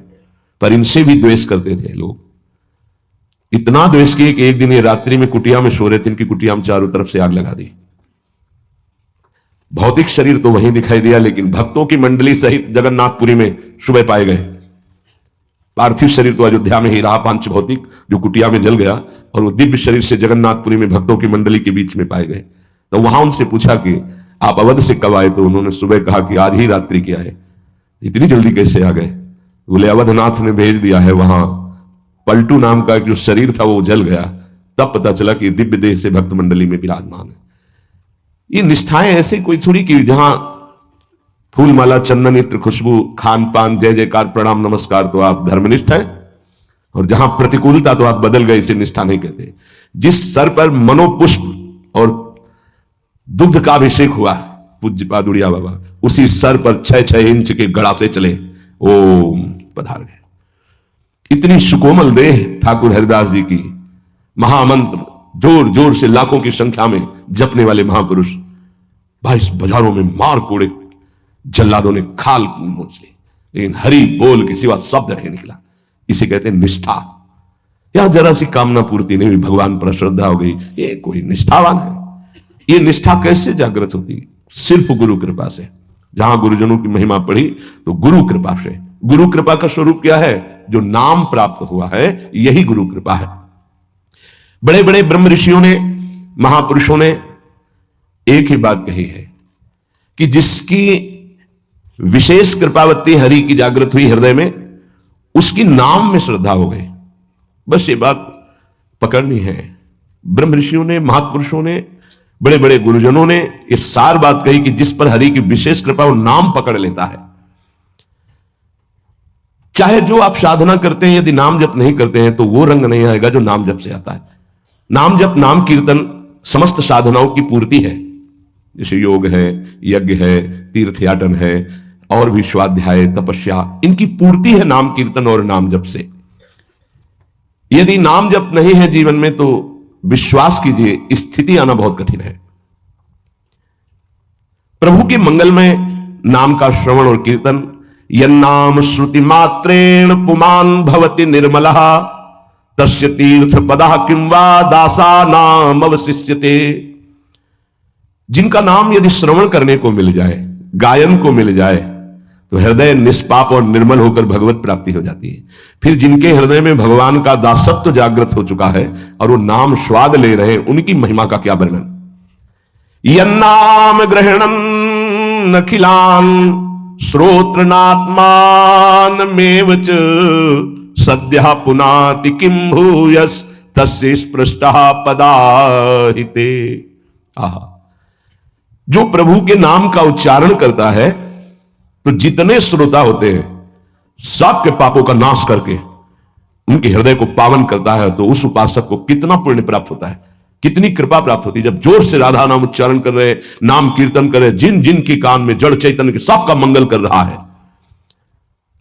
पर इनसे भी द्वेष करते थे लोग, इतना द्वेष किए कि एक दिन ये रात्रि में कुटिया में सो रहे थे, इनकी कुटिया में चारों तरफ से आग लगा दी। भौतिक शरीर तो वहीं दिखाई दिया, लेकिन भक्तों की मंडली सहित जगन्नाथपुरी में सुबह पाए गए। पार्थिव शरीर तो अयोध्या में ही रहा, पांच भौतिक जो कुटिया में जल गया, और वो दिव्य शरीर से जगन्नाथपुरी में भक्तों की मंडली के बीच में पाए गए। तो वहां उनसे पूछा कि आप अवध से कब आए? तो उन्होंने सुबह कहा कि आज ही रात्रि के आए। इतनी जल्दी कैसे आ गए? बोले अवधनाथ ने भेज दिया है। वहां पलटू नाम का जो शरीर था वो जल गया, तब पता चला कि दिव्य देह से भक्त मंडली में विराजमान है। ये निष्ठाएं ऐसे कोई थोड़ी कि जहां फूल माला, चंदन, इत्र, खुशबू, खान पान, जय जयकार, प्रणाम, नमस्कार तो आप धर्मनिष्ठ हैं, और जहां प्रतिकूलता तो आप बदल गए, इसे निष्ठा नहीं कहते। जिस सर पर मनोपुष्प और दुग्ध का अभिषेक हुआ पूज्य पादुड़िया बाबा, उसी सर पर 6-6 इंच के गड़ा से चले ओम पधार गए। इतनी सुकोमल देह ठाकुर हरिदास जी की, महामंत्र जोर जोर से लाखों की संख्या में जपने वाले महापुरुष, 22 बाजारों में मार कोड़े जल्लादों ने खाल नोच ली, लेकिन हरि बोल के सिवा शब्द नहीं निकला। इसे कहते हैं निष्ठा। यहां जरा सी कामना पूर्ति नहीं हुई, भगवान पर श्रद्धा हो गई, ये कोई निष्ठावान है। ये निष्ठा कैसे जागृत होती? सिर्फ गुरु कृपा से। जहां गुरुजनों की महिमा पढ़ी तो गुरु कृपा से। गुरु कृपा का स्वरूप क्या है? जो नाम प्राप्त हुआ है यही गुरु कृपा है। बड़े बड़े ब्रह्म ऋषियों ने, महापुरुषों ने एक ही बात कही है कि जिसकी विशेष कृपावती हरि की जागृत हुई हृदय में, उसकी नाम में श्रद्धा हो गई। बस ये बात पकड़नी है। ब्रह्म ऋषियों ने, महापुरुषों ने, बड़े बड़े गुरुजनों ने ये सार बात कही कि जिस पर हरि की विशेष कृपा, वो नाम पकड़ लेता है। चाहे जो आप साधना करते हैं, यदि नाम जप नहीं करते हैं तो वो रंग नहीं आएगा जो नाम जप से आता है। नाम जप, नाम कीर्तन समस्त साधनाओं की पूर्ति है। जैसे योग है, यज्ञ है, तीर्थयाटन है, और भी स्वाध्याय, तपस्या, इनकी पूर्ति है नाम कीर्तन और नाम जप से। यदि नाम जप नहीं है जीवन में तो विश्वास कीजिए स्थिति आना बहुत कठिन है। प्रभु के मंगल में नाम का श्रवण और कीर्तन, यन्नाम श्रुति मात्रेण पुमान भवति निर्मलः तस्य तीर्थ पदा किं वा दासा नाम अवशिष्यते। जिनका नाम यदि श्रवण करने को मिल जाए, गायन को मिल जाए, तो हृदय निष्पाप और निर्मल होकर भगवत प्राप्ति हो जाती है। फिर जिनके हृदय में भगवान का दासत्व जागृत हो चुका है और वो नाम स्वाद ले रहे हैं, उनकी महिमा का क्या वर्णन। यन्नाम ग्रहणन अखिलान श्रोत्रनात्मान मेव च सद्यः पुनाति किं भूयस् तस्य स्पृष्टः पदाहिते। आहा, जो प्रभु के नाम का उच्चारण करता है तो जितने श्रोता होते हैं सबके पापों का नाश करके उनके हृदय को पावन करता है। तो उस उपासक को कितना पुण्य प्राप्त होता है, कितनी कृपा प्राप्त होती है। जब जोर से राधा नाम उच्चारण कर रहे, नाम कीर्तन कर रहे, जिन जिन के कान में जड़ चैतन्य के सबका मंगल कर रहा है,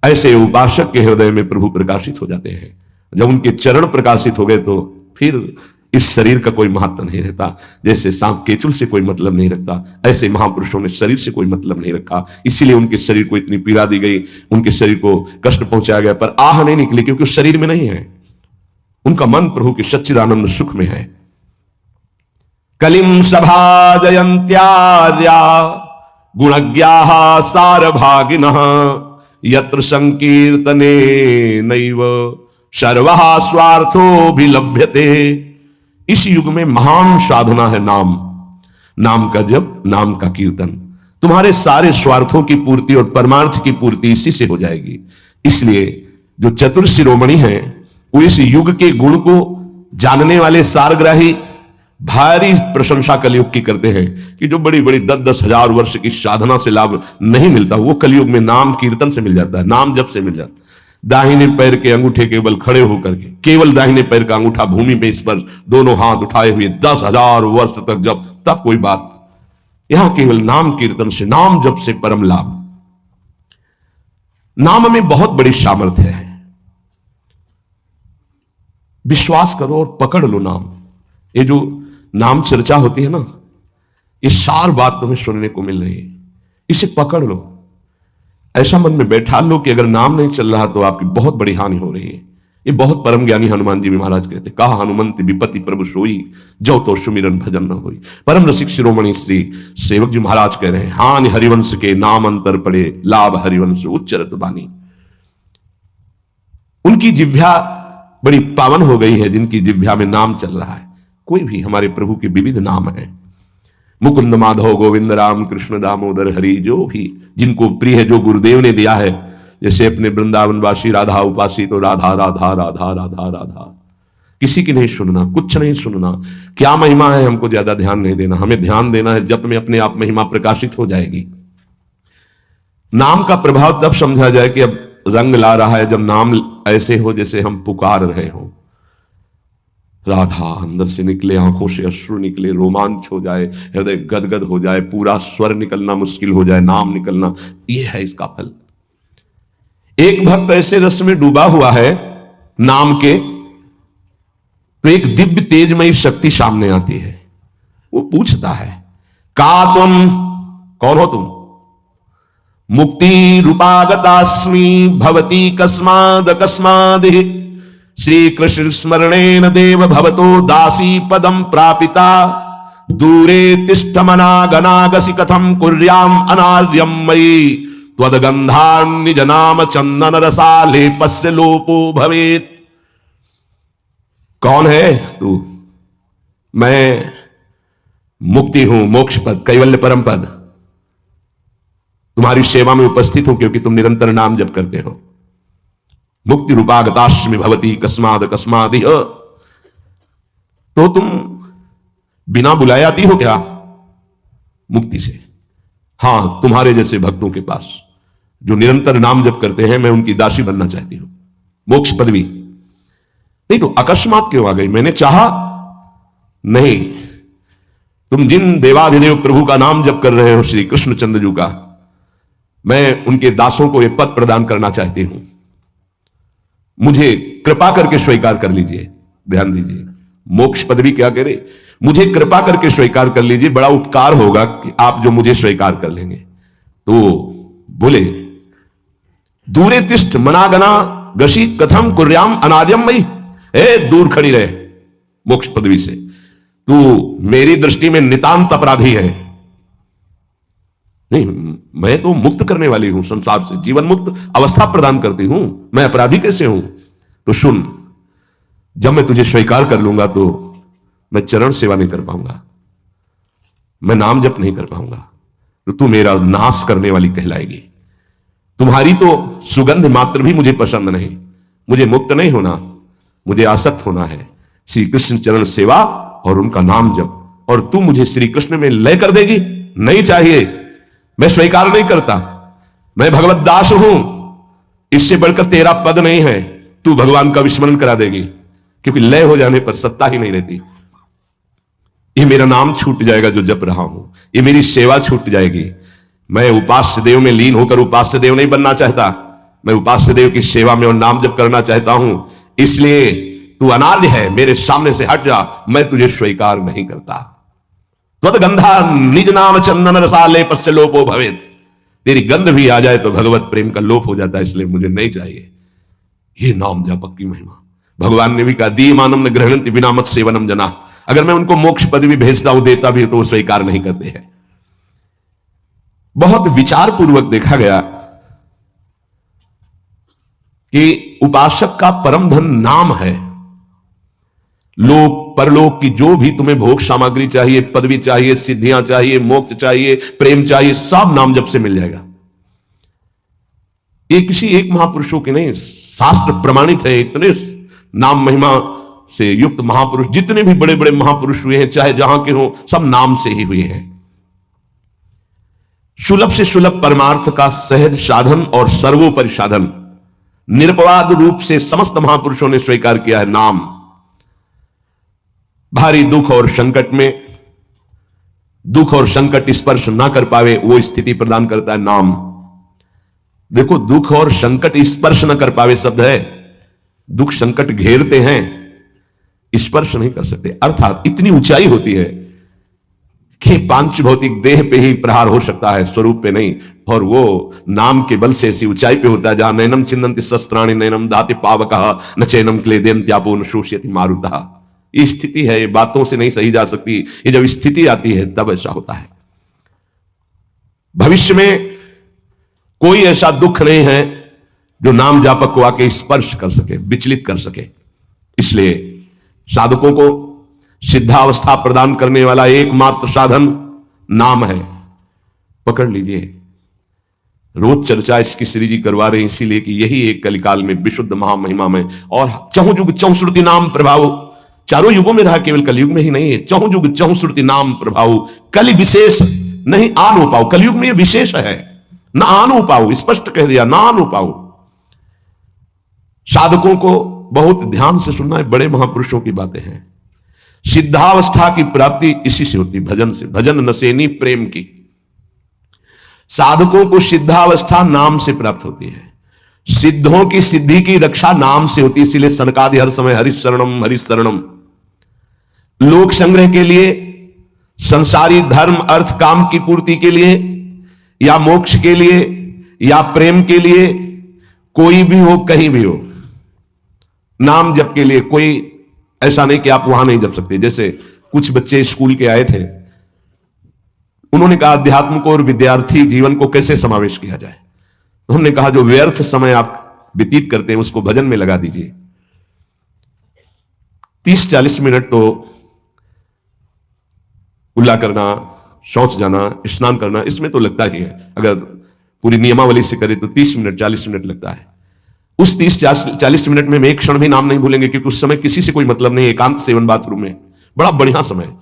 ऐसे उपासक के हृदय में प्रभु प्रकाशित हो जाते हैं। जब उनके चरण प्रकाशित हो गए तो फिर इस शरीर का कोई महत्व नहीं रहता। जैसे सांप केचुल से कोई मतलब नहीं रखता, ऐसे महापुरुषों ने शरीर से कोई मतलब नहीं रखा। इसीलिए उनके शरीर को इतनी पीड़ा दी गई, उनके शरीर को कष्ट पहुंचाया गया, पर आह नहीं निकली, क्योंकि उस शरीर में नहीं है। उनका मन प्रभु के सच्चिदानंद सुख में है। कलिम सभा जयंत्यार्या गुणज्ञाः सारभागिनः यत्र संकीर्तने नैव सर्वः स्वार्थोऽभिलभ्यते। इस युग में महान साधना है नाम, नाम का जप, नाम का कीर्तन। तुम्हारे सारे स्वार्थों की पूर्ति और परमार्थ की पूर्ति इसी से हो जाएगी। इसलिए जो चतुर शिरोमणि हैं वो इस युग के गुण को जानने वाले सारग्राही भारी प्रशंसा कलयुग की करते हैं कि जो बड़ी बड़ी 10-10 हजार वर्ष की साधना से लाभ नहीं मिलता वो कलयुग में नाम कीर्तन से मिल जाता है, नाम जप से मिल जाता है। दाहिने पैर के अंगूठे केवल खड़े होकर के, केवल दाहिने पैर का अंगूठा भूमि में इस पर दोनों हाथ उठाए हुए 10,000 वर्ष तक जब, तब कोई बात। यहां केवल नाम कीर्तन से, नाम जप से परम लाभ। नाम में बहुत बड़ी सामर्थ्य है। विश्वास करो और पकड़ लो नाम। ये जो नाम चर्चा होती है ना, ये सार बात तुम्हें सुनने को मिल रही है, इसे पकड़ लो। ऐसा मन में बैठा लो कि अगर नाम नहीं चल रहा तो आपकी बहुत बड़ी हानि हो रही है। ये बहुत परम ज्ञानी हनुमान जी भी महाराज कहते, कहा हनुमंत विपत्ति प्रभु सोई, जो तो सुमिरन भजन न होई। परम रसिक शिरोमणि श्री सेवक जी महाराज कह रहे हैं, हानि हरिवंश के नाम अंतर पड़े, लाभ हरिवंश उच्चरत बानी। उनकी जिह्वा बड़ी पावन हो गई है जिनकी जिह्वा में नाम चल रहा है। कोई भी, हमारे प्रभु के विविध नाम हैं, मुकुंद माधव गोविंद राम कृष्ण दामोदर हरि, जो भी जिनको प्रिय है, जो गुरुदेव ने दिया है। जैसे अपने वृंदावनवासी राधा उपासी तो राधा राधा राधा राधा राधा, किसी की नहीं सुनना, कुछ नहीं सुनना। क्या महिमा है हमको ज्यादा ध्यान नहीं देना, हमें ध्यान देना है जप में अपने आप महिमा प्रकाशित हो जाएगी। नाम का प्रभाव तब समझा जाए कि अब रंग ला रहा है जब नाम ऐसे हो जैसे हम पुकार रहे हो। राधा अंदर से निकले, आंखों से अश्रु निकले, रोमांच हो जाए, हृदय गदगद हो जाए, पूरा स्वर निकलना मुश्किल हो जाए, नाम निकलना, यह है इसका फल। एक भक्त ऐसे रस में डूबा हुआ है नाम के, तो एक दिव्य तेजमयी शक्ति सामने आती है। वो पूछता है, का तुम, कौन हो तुम? मुक्ति रूपागतास्मि भवती कस्माद अकस्मादि, श्री कृष्ण स्मरणेन देव भवतो दासी पदम प्रापिता, दूरे तिष्ठ मनागनागसि कथम कुर्याम अनार्यम मयि, त्वदगंधान्निज नाम चंदन रसालेपस्य लोपो भवेत्। कौन है तू? मैं मुक्ति हूं, मोक्ष पद, कैवल्य परम पद। तुम्हारी सेवा में उपस्थित हूं क्योंकि तुम निरंतर नाम जप करते हो। मुक्ति रूपागताश्मि भवती कस्माद कस्मादि, तो तुम बिना बुलाए आती हो क्या मुक्ति से? हां, तुम्हारे जैसे भक्तों के पास जो निरंतर नाम जप करते हैं, मैं उनकी दासी बनना चाहती हूं, मोक्ष पदवी। नहीं तो अकस्मात क्यों आ गई? मैंने चाहा नहीं। तुम जिन देवाधिदेव प्रभु का नाम जप कर रहे हो, श्री कृष्णचंद्र जी का, मैं उनके दासों को यह पद प्रदान करना चाहती हूं, मुझे कृपा करके स्वीकार कर लीजिए। ध्यान दीजिए, मोक्ष पदवी क्या कह रहे? मुझे कृपा करके स्वीकार कर लीजिए, बड़ा उपकार होगा कि आप जो मुझे स्वीकार कर लेंगे। तो बोले, दूरे तिष्ठ मनागना गशी कथम कुर्याम अनार्यम मई, दूर खड़ी रहे मोक्ष पदवी से, तू मेरी दृष्टि में नितांत अपराधी है। नहीं, मैं तो मुक्त करने वाली हूं, संसार से जीवन मुक्त अवस्था प्रदान करती हूं, मैं अपराधी कैसे हूं? तो सुन, जब मैं तुझे स्वीकार कर लूंगा तो मैं चरण सेवा नहीं कर पाऊंगा, मैं नाम जप नहीं कर पाऊंगा, तो तू मेरा नाश करने वाली कहलाएगी। तुम्हारी तो सुगंध मात्र भी मुझे पसंद नहीं। मुझे मुक्त नहीं होना, मुझे आसक्त होना है श्री कृष्ण चरण सेवा और उनका नाम जप। और तू मुझे श्री कृष्ण में लय कर देगी? नहीं चाहिए, मैं स्वीकार नहीं करता। मैं भगवत दास हूं, इससे बढ़कर तेरा पद नहीं है। तू भगवान का विस्मरण करा देगी, क्योंकि लय हो जाने पर सत्ता ही नहीं रहती। ये मेरा नाम छूट जाएगा जो जप रहा हूं, ये मेरी सेवा छूट जाएगी। मैं उपास्य देव में लीन होकर उपास्य देव नहीं बनना चाहता, मैं उपास्य देव की सेवा में और नाम जप करना चाहता हूं। इसलिए तू अनार्य है, मेरे सामने से हट जा, मैं तुझे स्वीकार नहीं करता। त्वदगंधा निज नाम चंदन रसालेपस्य लोपो भवेत्, तेरी गंध भी आ जाए तो भगवत प्रेम का लोप हो जाता है, इसलिए मुझे नहीं चाहिए। ये नाम जप की महिमा भगवान ने भी कहा, दी मानम न ग्रहणन्ति विना मत सेवनम जना। अगर मैं उनको मोक्ष पदवी भेजता हूं, देता भी तो वो स्वीकार नहीं करते हैं। बहुत विचार पूर्वक देखा गया कि उपासक का परम धन नाम है। लोक परलोक की जो भी तुम्हें भोग सामग्री चाहिए, पदवी चाहिए, सिद्धियां चाहिए, मोक्ष चाहिए, प्रेम चाहिए, सब नाम जप से मिल जाएगा। ये किसी एक महापुरुषों के नहीं, शास्त्र प्रमाणित है। इतने नाम महिमा से युक्त महापुरुष, जितने भी बड़े बड़े महापुरुष हुए हैं, चाहे जहां के हों, सब नाम से ही हुए हैं। सुलभ से सुलभ परमार्थ का सहज साधन और सर्वोपरि साधन निरपवाद रूप से समस्त महापुरुषों ने स्वीकार किया है नाम। भारी दुख और संकट में दुख और संकट स्पर्श ना कर पावे वो स्थिति प्रदान करता है नाम। देखो, दुख और संकट स्पर्श न कर पावे शब्द है। दुख संकट घेरते हैं, स्पर्श नहीं कर सकते। अर्थात इतनी ऊंचाई होती है कि पांच भौतिक देह पे ही प्रहार हो सकता है, स्वरूप पे नहीं। और वो नाम के बल से ऐसी ऊंचाई पे होता है जहां नैनम चिन्नन्ति शस्त्राणि नैनम दाति पावकः न चैनम क्लेदेन्त्यापो न शोष्यति मारुतः। ये स्थिति है, ये बातों से नहीं सही जा सकती। ये जब स्थिति आती है तब ऐसा होता है। भविष्य में कोई ऐसा दुख नहीं है जो नाम जापक को आके स्पर्श कर सके, विचलित कर सके। इसलिए साधकों को सिद्धावस्था प्रदान करने वाला एकमात्र साधन नाम है। पकड़ लीजिए। रोज चर्चा इसकी श्री जी करवा रहे हैं इसीलिए कि यही एक कलिकाल में विशुद्ध महामहिमा में और चहुं युग चहुं श्रुति नाम प्रभाव, चारों युगों में रहा, केवल कलयुग में ही नहीं है। चहुं युग चहुं श्रुति नाम प्रभाव, कलि विशेष नहीं आन हो पाओ। कलयुग में यह विशेष है, ना आन हो पाओ, स्पष्ट कह दिया, ना आन हो पाओ। साधकों को बहुत ध्यान से सुनना है, बड़े महापुरुषों की बातें हैं। सिद्धावस्था की प्राप्ति इसी से होती, भजन से। भजन नसेनी प्रेम की। साधकों को सिद्धावस्था नाम से प्राप्त होती है। सिद्धों की सिद्धि की रक्षा नाम से होती है। इसीलिए सनकादि हर समय हरिशरणम हरिशरणम। लोक संग्रह के लिए, संसारी धर्म अर्थ काम की पूर्ति के लिए, या मोक्ष के लिए, या प्रेम के लिए, कोई भी हो, कहीं भी हो, नाम जप के लिए कोई ऐसा नहीं कि आप वहां नहीं जप सकते। जैसे कुछ बच्चे स्कूल के आए थे, उन्होंने कहा अध्यात्म को और विद्यार्थी जीवन को कैसे समावेश किया जाए। हमने कहा जो व्यर्थ समय आप व्यतीत करते हैं उसको भजन में लगा दीजिए। 30-40 मिनट तो कुल्ला करना, शौच जाना, स्नान करना, इसमें तो लगता ही है। अगर पूरी नियमावली से करें तो 30 मिनट 40 मिनट लगता है। उस 30-40 मिनट में एक क्षण भी नाम नहीं भूलेंगे, क्योंकि उस समय किसी से कोई मतलब नहीं। एकांत सेवन बाथरूम में, बड़ा बढ़िया समय।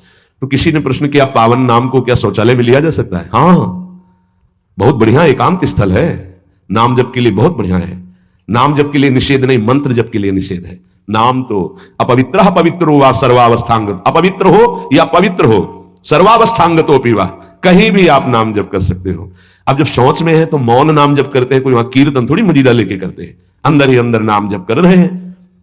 तो किसी ने प्रश्न किया पावन नाम को क्या शौचालय में लिया जा सकता है? हाँ, बहुत बढ़िया एकांत स्थल है, नाम जप के लिए बहुत बढ़िया है। नाम जप के लिए निषेध नहीं, मंत्र जप के लिए निषेध है। नाम तो अपवित्र पवित्रो वा सर्वावस्थांगत, अपवित्र हो या पवित्र हो, सर्वावस्थांगतो पीवा, कहीं भी आप नाम जप कर सकते हो। अब जब शौच में है तो मौन नाम जप करते हैं, कोई वहां कीर्तन थोड़ी मजीदा लेके करते हैं, अंदर ही अंदर नाम जप कर रहे हैं।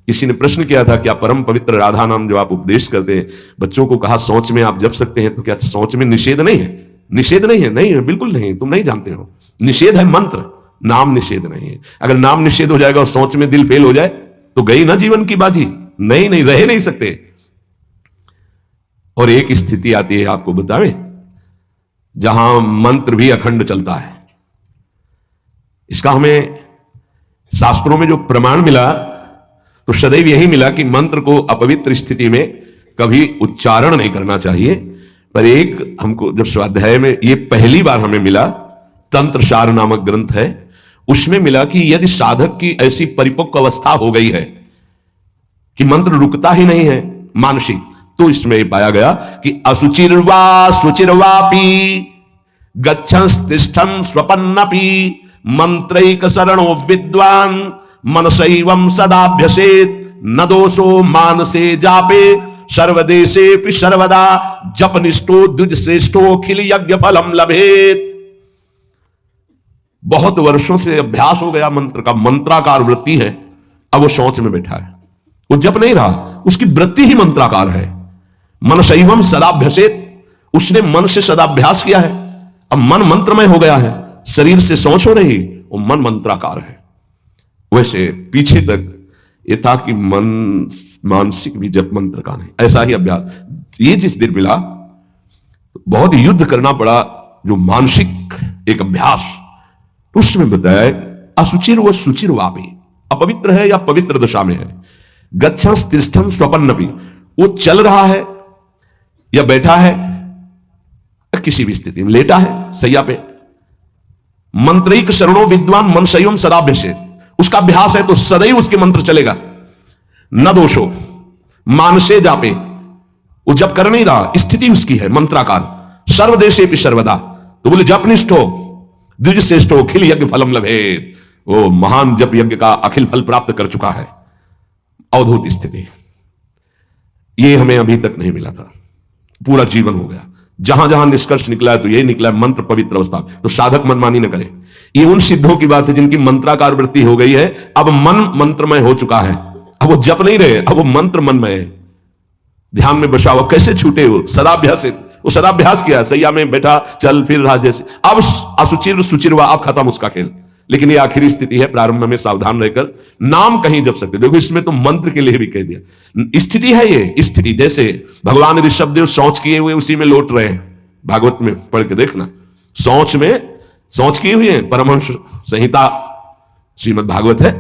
किसी ने प्रश्न किया था क्या परम पवित्र राधा नाम जो आप उपदेश करते हैं, बच्चों को कहा शौच में आप जप सकते हैं, तो क्या शौच में निषेध नहीं है? निषेध नहीं है, नहीं है, बिल्कुल नहीं, तुम नहीं जानते हो। निषेध है मंत्र, नाम निषेध नहीं है। अगर नाम निषेध हो जाएगा और शौच में दिल फेल हो जाए तो गई ना जीवन की बाजी। नहीं नहीं, रह नहीं सकते। और एक स्थिति आती है, आपको बतावे, जहां मंत्र भी अखंड चलता है। इसका हमें शास्त्रों में जो प्रमाण मिला तो सदैव यही मिला कि मंत्र को अपवित्र स्थिति में कभी उच्चारण नहीं करना चाहिए। पर एक हमको जब स्वाध्याय में ये पहली बार हमें मिला, तंत्र सार नामक ग्रंथ है, उसमें मिला कि यदि साधक की ऐसी परिपक्व अवस्था हो गई है कि मंत्र रुकता ही नहीं है मानसिक, तो इसमें पाया गया कि असुचिर्वा सुचिर्वापी गच्छंस्तिष्ठं स्वपन्नपि मंत्रैक शरणो विद्वान मनसैवं सदाभ्यसेत न दोषो मानसे जापे सर्वदेशेपि सर्वदा जपनिष्ठो द्विजश्रेष्ठो अखिल यज्ञ फलम लभेत। बहुत वर्षों से अभ्यास हो गया मंत्र का, मंत्राकार वृत्ति है, अब वो शौच में बैठा है, वो जप नहीं रहा, उसकी वृत्ति ही मंत्राकार है। मनसैवं सदाभ्यसेत, उसने मन से सदाभ्यास किया है, अब मन मंत्रमय हो गया है, शरीर से शौच हो रही, वो मन मंत्राकार है। वैसे पीछे तक ये था कि मन मानसिक भी जप मंत्र का नहीं, ऐसा ही अभ्यास। ये जिस दिन मिला बहुत युद्ध करना पड़ा, जो मानसिक एक अभ्यास, उसमें बताया असुचिर व सुचिर वापी। अपवित्र है या पवित्र दशा में है। गच्छं तिष्ठं स्वपन्नपि, वो चल रहा है या बैठा है या किसी भी स्थिति में लेटा है सैया पे। मंत्रैक शरणो विद्वान मनसयम सदाभ्यसेत, उसका अभ्यास है तो सदैव उसके मंत्र चलेगा। न दोषो मानसे जापे, वो जप कर नहीं रहा, स्थिति उसकी है मंत्राकार। सर्वदेशे भी सर्वदा, तो बोले जपनिष्ठ हो द्विज श्रेष्ठ हो अखिल यज्ञ फलम लभेत, वो महान जप यज्ञ का अखिल फल प्राप्त कर चुका है। अवधूत स्थिति, ये हमें अभी तक नहीं मिला था, पूरा जीवन हो गया। जहां जहां निष्कर्ष निकला है तो यही निकला है, मंत्र पवित्र अवस्था। तो साधक मनमानी न करे। ये उन सिद्धों की बात है जिनकी मंत्राकार वृत्ति हो गई है, अब मन मंत्रमय हो चुका है। अब वो जप नहीं रहे, अब वो मंत्र मनमय है, ध्यान में बसा हुआ। कैसे छूटे हो? सदाभ्यासित, वो सदाभ्यास किया, सैया में बैठा चल फिर रहा जैसे। अब असुचिर सुचिर हुआ, अब खत्म उसका खेल। लेकिन ये आखिरी स्थिति है, प्रारंभ में सावधान रहकर नाम कहीं जप सकते। देखो इसमें तो मंत्र के लिए भी कह दिया, स्थिति है ये स्थिति। जैसे भगवान ऋषभ देव शौच किए हुए उसी में लौट रहे हैं, भागवत में पढ़ के देखना। शौच किए हुए हैं, परमहंस संहिता श्रीमद् भागवत है,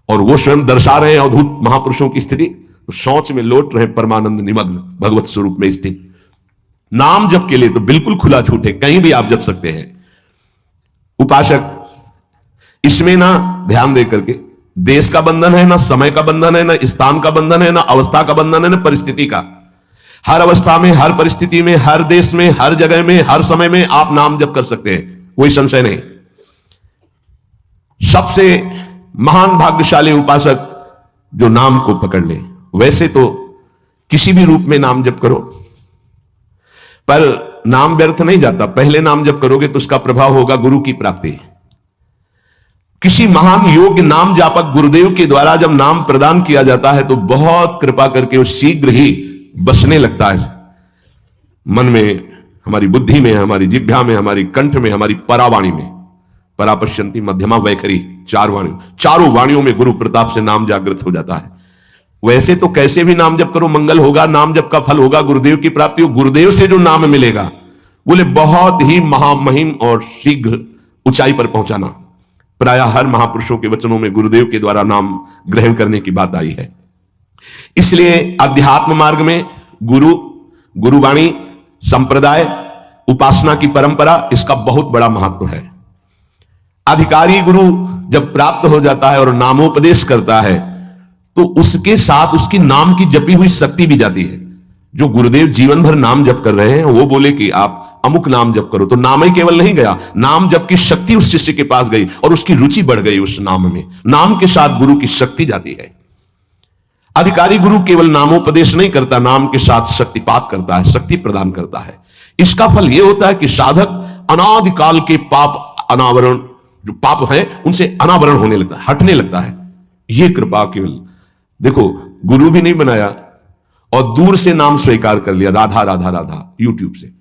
और वो स्वयं दर्शा रहे हैं अवधूत महापुरुषों की स्थिति। तो शौच में लौट रहे, परमानंद निमग्न भगवत स्वरूप में स्थित। नाम जप के लिए तो बिल्कुल खुला छूट है, कहीं भी आप जप सकते हैं। उपासक इसमें ना ध्यान दे करके, देश का बंधन है, ना समय का बंधन है, ना स्थान का बंधन है, ना अवस्था का बंधन है, ना परिस्थिति का। हर अवस्था में, हर परिस्थिति में, हर देश में, हर जगह में, हर समय में आप नाम जप कर सकते हैं, कोई संशय नहीं। सबसे महान भाग्यशाली उपासक जो नाम को पकड़ ले। वैसे तो किसी भी रूप में नाम जप करो, पर नाम व्यर्थ नहीं जाता। पहले नाम जप करोगे तो उसका प्रभाव होगा गुरु की प्राप्ति। किसी महान योग्य नाम जापक गुरुदेव के द्वारा जब नाम प्रदान किया जाता है तो बहुत कृपा करके वो शीघ्र ही बसने लगता है मन में, हमारी बुद्धि में, हमारी जिह्वा में, हमारी कंठ में, हमारी परावाणी में। परापश्यंती मध्यमा वैखरी, चारों वाणियों में गुरु प्रताप से नाम जागृत हो जाता है। वैसे तो कैसे भी नाम जप करो मंगल होगा, नाम जप का फल होगा, गुरुदेव की प्राप्ति हो। गुरुदेव से जो नाम मिलेगा बोले बहुत ही महामहिम और शीघ्र ऊंचाई पर पहुंचाना। प्रायः हर महापुरुषों के वचनों में गुरुदेव के द्वारा नाम ग्रहण करने की बात आई है। इसलिए अध्यात्म मार्ग में गुरु, गुरुवाणी, संप्रदाय, उपासना की परंपरा, इसका बहुत बड़ा महत्व है। अधिकारी गुरु जब प्राप्त हो जाता है और नामोपदेश करता है तो उसके साथ उसकी नाम की जपी हुई शक्ति भी जाती है। जो गुरुदेव जीवन भर नाम जप कर रहे हैं वो बोले कि आप अमुक नाम जप करो, तो नाम ही केवल नहीं गया, नाम जप की शक्ति उस शिष्य के पास गई और उसकी रुचि बढ़ गई उस नाम में। नाम के साथ गुरु की शक्ति जाती है। अधिकारी गुरु केवल नामोपदेश नहीं करता, नाम के साथ शक्तिपात करता है, शक्ति प्रदान करता है। इसका फल यह होता है कि साधक अनादिकाल के पाप अनावरण, जो पाप है उनसे अनावरण होने लगता है, हटने लगता है। यह कृपा केवल, देखो गुरु भी नहीं बनाया और दूर से नाम स्वीकार कर लिया, राधा राधा राधा, यूट्यूब से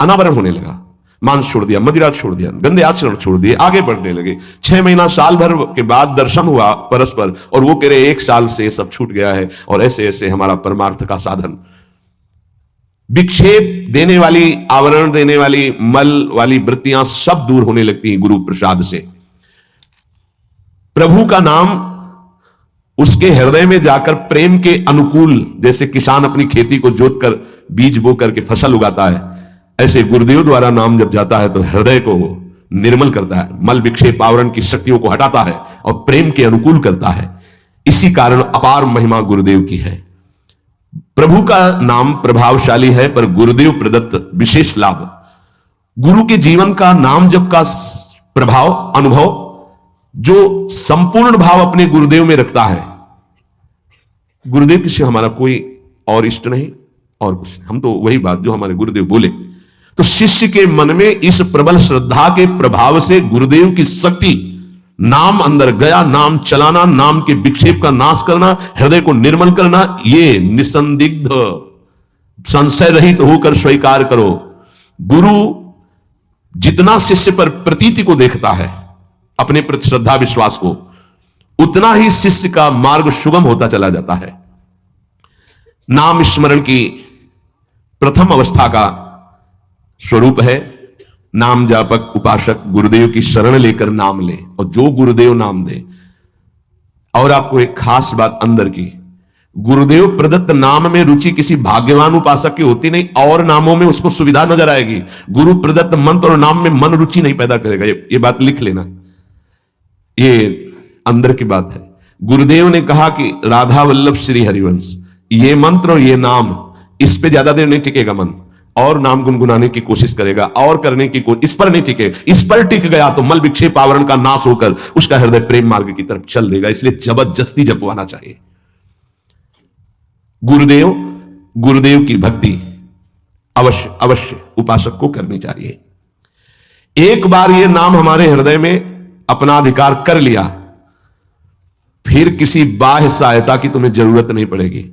अनावरण होने लगा। मांस छोड़ दिया, मदिरा छोड़ दिया, गंदे आचरण छोड़ दिए, आगे बढ़ने लगे। 6 महीना साल भर के बाद दर्शन हुआ परस्पर और वो कह रहे 1 साल से सब छूट गया है और ऐसे ऐसे हमारा परमार्थ का साधन। विक्षेप देने वाली, आवरण देने वाली, मल वाली वृत्तियां सब दूर होने लगती हैं गुरु प्रसाद से। प्रभु का नाम उसके हृदय में जाकर प्रेम के अनुकूल, जैसे किसान अपनी खेती को जोत कर बीज बो करके फसल उगाता है, ऐसे गुरुदेव द्वारा नाम जब जाता है तो हृदय को निर्मल करता है, मल विक्षेप आवरण की शक्तियों को हटाता है और प्रेम के अनुकूल करता है। इसी कारण अपार महिमा गुरुदेव की है। प्रभु का नाम प्रभावशाली है, पर गुरुदेव प्रदत्त विशेष लाभ। गुरु के जीवन का नाम जप का प्रभाव, अनुभव, जो संपूर्ण भाव अपने गुरुदेव में रखता है। गुरुदेव के सिवा हमारा कोई और इष्ट नहीं और कुछ, हम तो वही बात जो हमारे गुरुदेव बोले। तो शिष्य के मन में इस प्रबल श्रद्धा के प्रभाव से गुरुदेव की शक्ति, नाम अंदर गया, नाम चलाना, नाम के विक्षेप का नाश करना, हृदय को निर्मल करना, ये निसंदिग्ध संशय रहित होकर स्वीकार करो। गुरु जितना शिष्य पर प्रतीति को देखता है, अपने प्रति श्रद्धा विश्वास को, उतना ही शिष्य का मार्ग सुगम होता चला जाता है। नाम स्मरण की प्रथम अवस्था का स्वरूप है नाम जापक उपासक गुरुदेव की शरण लेकर नाम ले, और जो गुरुदेव नाम दे और आपको एक खास बात अंदर की, गुरुदेव प्रदत्त नाम में रुचि किसी भाग्यवान उपासक की होती नहीं, और नामों में उसको सुविधा नजर आएगी। गुरु प्रदत्त मंत्र और नाम में मन रुचि नहीं पैदा करेगा। ये बात लिख लेना, ये अंदर की बात है। गुरुदेव ने कहा कि राधा वल्लभ श्री हरिवंश, ये मंत्र और ये नाम, इस पे ज्यादा देर नहीं टिकेगा मन, और नाम गुनगुनाने की कोशिश करेगा और करने की कोशिश, इस पर नहीं टिके। इस पर टिक गया तो मल विक्षेप आवरण का नाश होकर उसका हृदय प्रेम मार्ग की तरफ चल देगा। इसलिए जबरदस्ती जपवाना चाहिए। गुरुदेव की भक्ति अवश्य अवश्य उपासक को करनी चाहिए। एक बार ये नाम हमारे हृदय में अपना अधिकार कर लिया, फिर किसी बाह्य सहायता की तुम्हें जरूरत नहीं पड़ेगी।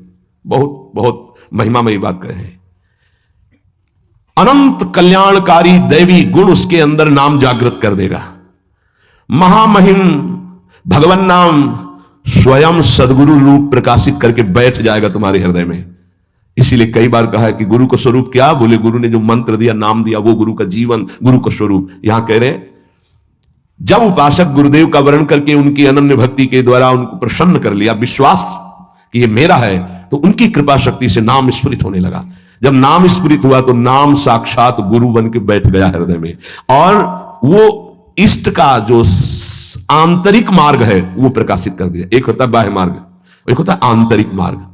बहुत बहुत महिमामयी बात कहे हैं। अनंत कल्याणकारी दैवी गुण उसके अंदर नाम जागृत कर देगा। महामहिम भगवान नाम स्वयं सदगुरु रूप प्रकाशित करके बैठ जाएगा तुम्हारे हृदय में। इसीलिए कई बार कहा है कि गुरु का स्वरूप क्या, बोले गुरु ने जो मंत्र दिया, नाम दिया, वो गुरु का जीवन, गुरु का स्वरूप। यहां कह रहे हैं जब उपासक गुरुदेव का वर्ण करके उनकी अनन्य भक्ति के द्वारा उनको प्रसन्न कर लिया, विश्वास कि ये मेरा है, तो उनकी कृपा शक्ति से नाम स्फुरित होने लगा। जब नाम स्फुरित हुआ तो नाम साक्षात गुरु बन के बैठ गया हृदय में, और वो इष्ट का जो आंतरिक मार्ग है वो प्रकाशित कर दिया। एक होता है बाह्य मार्ग, एक होता है आंतरिक मार्ग।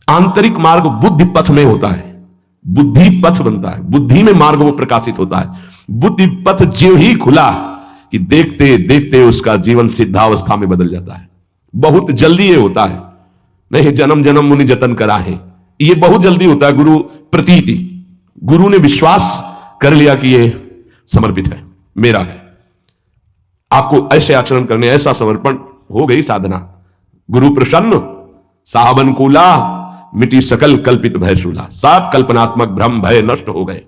आंतरिक मार्ग बुद्धि पथ में होता है, बुद्धि पथ बनता है, बुद्धि में मार्ग वो प्रकाशित होता है। बुद्धि पथ ज्यों ही खुला कि देखते देखते उसका जीवन सिद्धावस्था में बदल जाता है। बहुत जल्दी ये होता है, नहीं जन्म जन्म मुनि जतन करा है, ये बहुत जल्दी होता है। गुरु प्रतीति, गुरु ने विश्वास कर लिया कि ये समर्पित है, मेरा है। आपको ऐसे आचरण करने, ऐसा समर्पण, हो गई साधना। गुरु प्रसन्न साहब अनुकूला, मिटी सकल कल्पित भयशूला। सब कल्पनात्मक भ्रम भय नष्ट हो गए।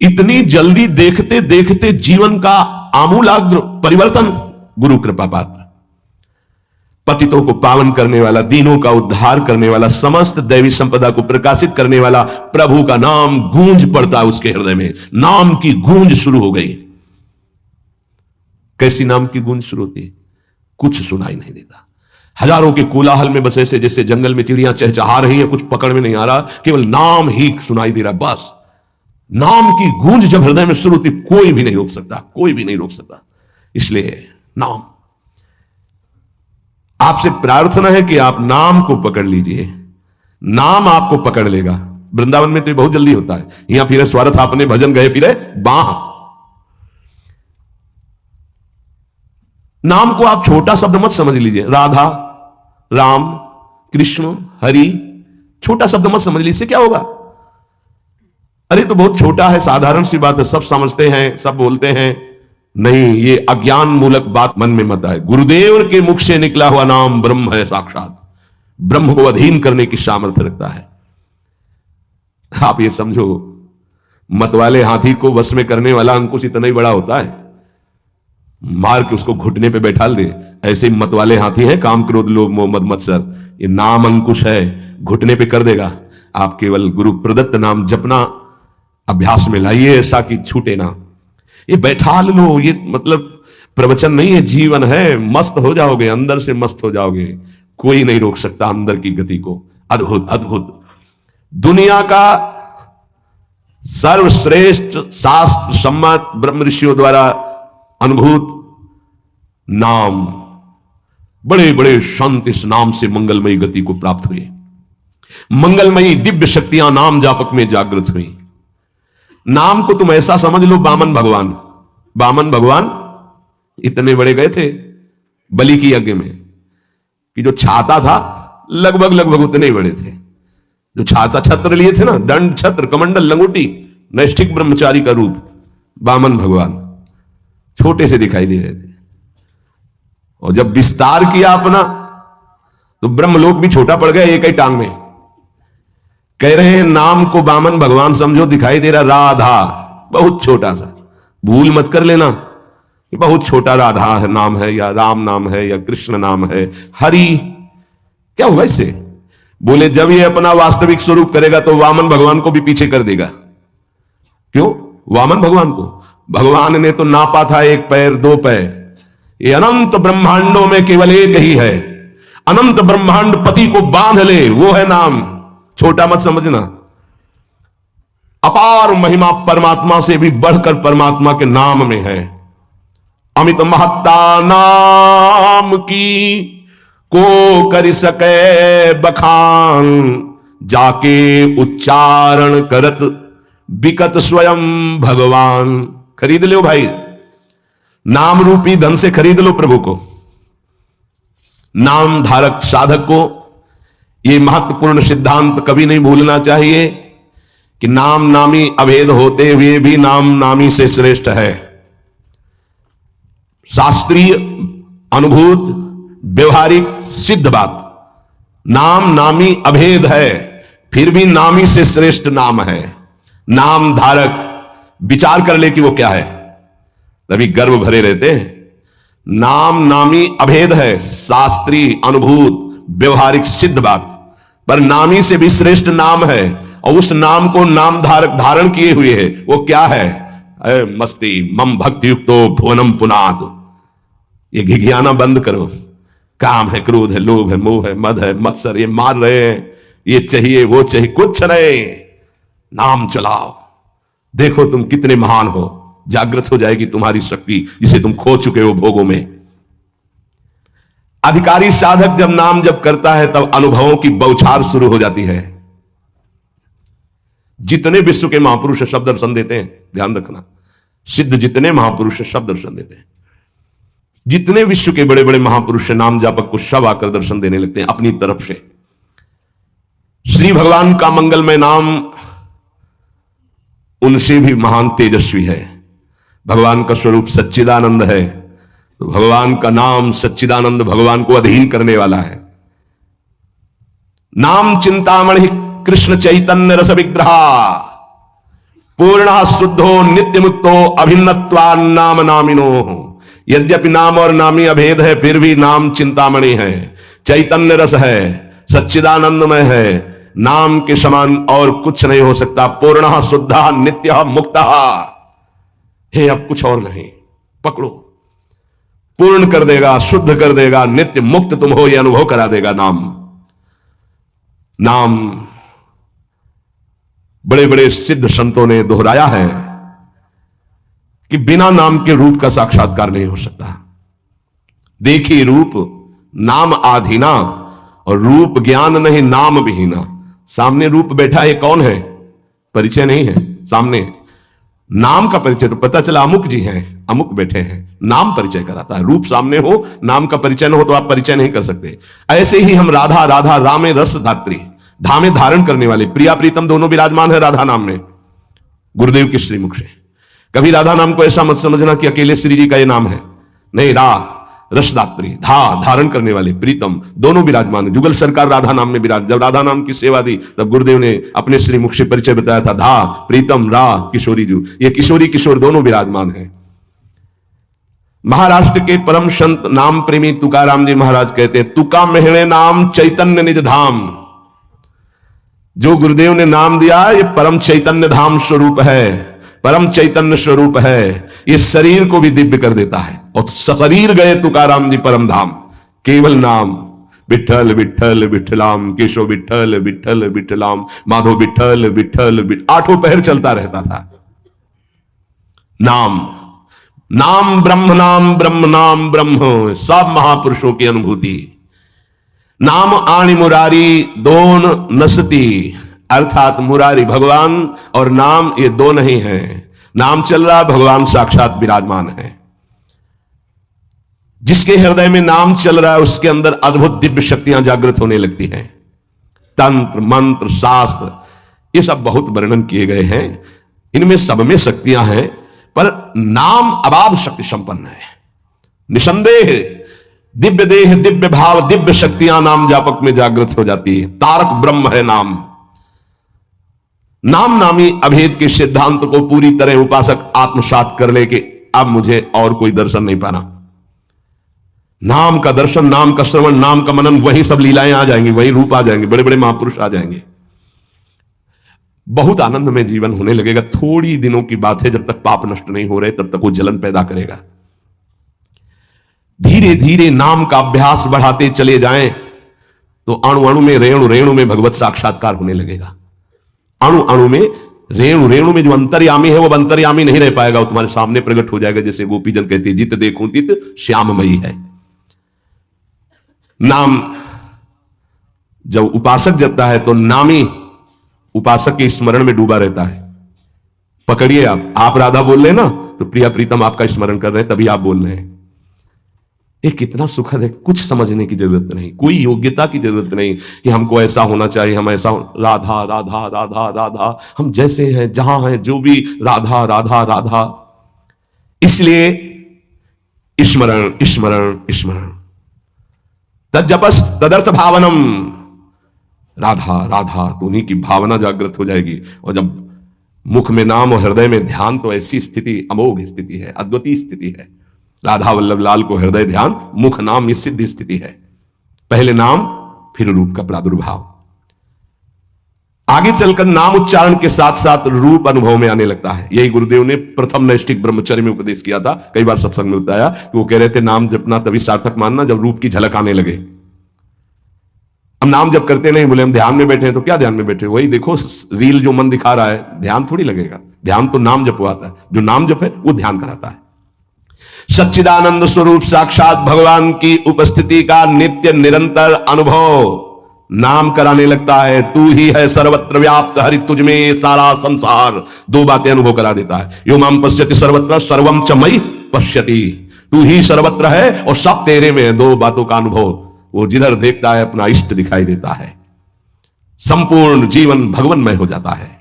इतनी जल्दी देखते देखते जीवन का आमूलाग्र परिवर्तन गुरु कृपा पात्र। पतितों को पावन करने वाला, दीनों का उद्धार करने वाला, समस्त दैवी संपदा को प्रकाशित करने वाला प्रभु का नाम गूंज पड़ता है उसके हृदय में। नाम की गूंज शुरू हो गई। कैसी नाम की गूंज शुरू होती है? कुछ सुनाई नहीं देता। हजारों के कोलाहल में बस ऐसे जैसे जंगल में चिड़ियां चहचहा रही हैं, कुछ पकड़ में नहीं आ रहा, केवल नाम ही सुनाई दे रहा। बस नाम की गूंज जब हृदय में शुरू होती, कोई भी नहीं रोक सकता, कोई भी नहीं रोक सकता। इसलिए नाम, आपसे प्रार्थना है कि आप नाम को पकड़ लीजिए, नाम आपको पकड़ लेगा। वृंदावन में तो बहुत जल्दी होता है, यहां फिरे स्वार्थ आपने भजन गए फिरे बाह। नाम को आप छोटा शब्द मत समझ लीजिए। राधा, राम, कृष्ण, हरि, छोटा शब्द मत समझ लीजिए। इससे क्या होगा? अरे तो बहुत छोटा है, साधारण सी बात है, सब समझते हैं, सब बोलते हैं। नहीं, ये अज्ञान मूलक बात मन में मत आए। गुरुदेव के मुख से निकला हुआ नाम ब्रह्म है साक्षात। ब्रह्म को अधीन करने की सामर्थ्य रखता है। आप ये समझो, मतवाले हाथी को वश में करने वाला अंकुश इतना ही बड़ा होता है, मार के उसको घुटने पे बैठा दे। ऐसे मतवाले हाथी हैं काम, क्रोध, लोभ, मोह, मद, मत्सर। ये नाम अंकुश है, घुटने पे कर देगा। आप केवल गुरु प्रदत्त नाम जपना अभ्यास में लाइए, ऐसा कि छूटे ना। ये बैठा लो, ये मतलब प्रवचन नहीं है, जीवन है। मस्त हो जाओगे, अंदर से मस्त हो जाओगे। कोई नहीं रोक सकता अंदर की गति को। अद्भुत अद्भुत। दुनिया का सर्वश्रेष्ठ शास्त्र सम्मत ब्रह्म ऋषियों द्वारा अनुभूत नाम, बड़े बड़े संत इस नाम से मंगलमयी गति को प्राप्त हुए। मंगलमयी दिव्य शक्तियां नाम जापक में जागृत हुई। नाम को तुम ऐसा समझ लो, बामन भगवान, बामन भगवान इतने बड़े गए थे बलि की यज्ञ में कि जो छाता था लगभग लगभग उतने ही बड़े थे। जो छाता, छत्र लिए थे ना, दंड, छत्र, कमंडल, लंगोटी, नैष्ठिक ब्रह्मचारी का रूप, बामन भगवान छोटे से दिखाई दे रहे थे। और जब विस्तार किया अपना तो ब्रह्मलोक भी छोटा पड़ गया एक ही टांग में। कह रहे हैं नाम को बामन भगवान समझो, दिखाई दे रहा राधा, बहुत छोटा सा। भूल मत कर लेना, बहुत छोटा राधा है नाम है, या राम नाम है, या कृष्ण नाम है, हरि। क्या होगा इससे? बोले जब ये अपना वास्तविक स्वरूप करेगा तो वामन भगवान को भी पीछे कर देगा। क्यों? वामन भगवान को भगवान ने तो नापा था, एक पैर, दो पैर, ये अनंत ब्रह्मांडों में केवल एक ही है। अनंत ब्रह्मांड पति को बांध ले, वो है नाम। छोटा मत समझना। अपार महिमा परमात्मा से भी बढ़कर परमात्मा के नाम में है। अमित महत्ता नाम की को कर सके बखान, जाके उच्चारण करत बिकत स्वयं भगवान। खरीद लो भाई, नाम रूपी धन से खरीद लो प्रभु को। नाम धारक साधक को यह महत्वपूर्ण सिद्धांत कभी नहीं भूलना चाहिए कि नाम नामी अभेद होते हुए भी नाम नामी से श्रेष्ठ है। शास्त्रीय, अनुभूत, व्यवहारिक सिद्ध बात, नाम नामी अभेद है, फिर भी नामी से श्रेष्ठ नाम है। नाम धारक विचार कर ले कि वो क्या है, तभी गर्व भरे रहते हैं। नाम नामी अभेद है, शास्त्रीय, अनुभूत, व्यवहारिक सिद्ध बात, पर नामी से भी श्रेष्ठ नाम है। और उस नाम को नाम धारक धारण किए हुए है, वो क्या है? मस्ती मम भक्ति युक्तो भुवनम पुनात। ये घिघियाना बंद करो। काम है, क्रोध है, लोभ है, मोह है, मद है, मत्सर, ये मार रहे हैं, ये चाहिए वो चाहिए, कुछ नहीं। नाम चलाओ, देखो तुम कितने महान हो। जागृत हो जाएगी तुम्हारी शक्ति जिसे तुम खो चुके हो भोगों में। अधिकारी साधक जब नाम जप करता है तब अनुभवों की बौछार शुरू हो जाती है। जितने विश्व के महापुरुष शब्द दर्शन देते हैं, ध्यान रखना, सिद्ध जितने महापुरुष शब्द दर्शन देते हैं, जितने विश्व के बड़े बड़े महापुरुष नाम जापक को सब आकर दर्शन देने लगते हैं अपनी तरफ से। श्री भगवान का मंगलमय नाम उनसे भी महान तेजस्वी है। भगवान का स्वरूप सच्चिदानंद है, तो भगवान का नाम सच्चिदानंद भगवान को अधीन करने वाला है। नाम चिंतामणि कृष्ण चैतन्य रस विग्रहा, पूर्ण शुद्धो नित्य मुक्तो अभिन्नत्वान नाम नामिनो। यद्यपि नाम और नामी अभेद है, फिर भी नाम चिंतामणि है, चैतन्य रस है, सच्चिदानंदमय है। नाम के समान और कुछ नहीं हो सकता। पूर्ण शुद्ध नित्य मुक्त है, अब कुछ और नहीं। पकड़ो, पूर्ण कर देगा, शुद्ध कर देगा, नित्य मुक्त तुम हो, यह अनुभव करा देगा नाम। नाम बड़े बड़े सिद्ध संतों ने दोहराया है कि बिना नाम के रूप का साक्षात्कार नहीं हो सकता। देखी रूप नाम आधीना, और रूप ज्ञान नहीं नाम विहीना। सामने रूप बैठा है, कौन है? परिचय नहीं है सामने। नाम का परिचय तो पता चला अमुक जी हैं, अमुक बैठे हैं। नाम परिचय कराता है। रूप सामने हो, नाम का परिचय न हो तो आप परिचय नहीं कर सकते। ऐसे ही हम राधा राधा रामे रस धात्री, धामे धारण करने वाले, प्रिया प्रीतम दोनों विराजमान है राधा नाम में, गुरुदेव के श्रीमुख से। कभी राधा नाम को ऐसा मत समझना कि अकेले श्री जी का यह नाम है, नहीं। रसदात्री, धारण करने वाले, प्रीतम दोनों विराजमान है। जुगल सरकार राधा नाम में विराज, जब राधा नाम की सेवा दी तब गुरुदेव ने अपने श्रीमुख से परिचय बताया था। धा प्रीतम रा किशोरी जू, ये किशोरी किशोर दोनों विराजमान है। महाराष्ट्र के परम संत नाम प्रेमी तुकाराम जी महाराज कहते हैं, तुका मेहणे नाम चैतन्य निज धाम। जो गुरुदेव ने नाम दिया, ये परम चैतन्य धाम स्वरूप है, परम चैतन्य स्वरूप है। ये शरीर को भी दिव्य कर देता है। और शरीर गए तुकाराम जी परम धाम, केवल नाम। विठल विठल विठलाम, केशव विठल विठल विठलाम, माधव विठल विठल, आठों पहर चलता रहता था। नाम नाम ब्रह्म, नाम ब्रह्म, नाम ब्रह्म, सब महापुरुषों की अनुभूति। नाम आणी मुरारी दोन नसती, अर्थात मुरारी भगवान और नाम ये दो नहीं है। नाम चल रहा, भगवान साक्षात विराजमान है। जिसके हृदय में नाम चल रहा है उसके अंदर अद्भुत दिव्य शक्तियां जागृत होने लगती हैं। तंत्र मंत्र शास्त्र ये सब बहुत वर्णन किए गए हैं, इनमें सब में शक्तियां हैं, पर नाम अबाध शक्ति संपन्न है। निसंदेह दिव्य देह, दिव्य भाव, दिव्य शक्तियां नाम जापक में जागृत हो जाती है। तारक ब्रह्म है नाम। नाम नामी अभेद के सिद्धांत को पूरी तरह उपासक आत्मसात कर ले कि अब मुझे और कोई दर्शन नहीं पाना। नाम का दर्शन, नाम का श्रवण, नाम का मनन, वही सब लीलाएं आ जाएंगी, वही रूप आ जाएंगे, बड़े बड़े महापुरुष आ जाएंगे। बहुत आनंद में जीवन होने लगेगा। थोड़ी दिनों की बात है, जब तक पाप नष्ट नहीं हो रहे तब तक वो जलन पैदा करेगा। धीरे धीरे नाम का अभ्यास बढ़ाते चले जाएं तो अणु अणु में, रेणु रेणु में भगवत साक्षात्कार होने लगेगा। अणु अणु में, रेणु रेणु में जो अंतर्यामी है वो अंतर्यामी नहीं रह पाएगा, वो तुम्हारे सामने प्रकट हो जाएगा। जैसे गोपीजन कहते हैं, जित देखूं तित श्याममयी है। नाम जब उपासक जपता है तो नामी उपासक के स्मरण में डूबा रहता है। पकड़िए, आप राधा बोल रहे हैं ना, तो प्रिया प्रीतम आपका स्मरण कर रहे हैं, तभी आप बोल रहे हैं। ये कितना सुखद है। कुछ समझने की जरूरत नहीं, कोई योग्यता की जरूरत नहीं कि हमको ऐसा होना चाहिए, हम ऐसा। राधा राधा राधा राधा, हम जैसे हैं, जहां हैं, जो भी, राधा राधा राधा। इसलिए स्मरण स्मरण स्मरण, तज्जपस तदर्थ भावनम। राधा राधा, तो उन्हीं की भावना जागृत हो जाएगी। और जब मुख में नाम और हृदय में ध्यान, तो ऐसी स्थिति अमोघ स्थिति है, अद्वितीय स्थिति है। राधा वल्लभ लाल को हृदय ध्यान, मुख नाम, ये सिद्ध स्थिति है। पहले नाम, फिर रूप का प्रादुर्भाव। आगे चलकर नाम उच्चारण के साथ साथ रूप अनुभव में आने लगता है। यही गुरुदेव ने प्रथम नैष्ठिक ब्रह्मचर्य में उपदेश किया था। कई बार सत्संग में बताया कि वो कह रहे थे नाम जपना तभी सार्थक मानना जब रूप की झलक आने लगे। हम नाम जप करते नहीं, बोले हम ध्यान में बैठे हैं, तो क्या ध्यान में बैठे? वही देखो रील जो मन दिखा रहा है, ध्यान थोड़ी लगेगा। ध्यान तो नाम जपवाता है, जो नाम जप है वो ध्यान कराता है। सच्चिदानंद स्वरूप साक्षात भगवान की उपस्थिति का नित्य निरंतर अनुभव नाम कराने लगता है। तू ही है सर्वत्र व्याप्त, हरि तुझ में सारा संसार। दो बातें अनुभव करा देता है। यो माम पश्यति सर्वत्र सर्वम च मयि पश्यति। तू ही सर्वत्र है और सब तेरे में है। दो बातों का अनुभव। वो जिधर देखता है अपना इष्ट दिखाई देता है। संपूर्ण जीवन भगवानमय हो जाता है।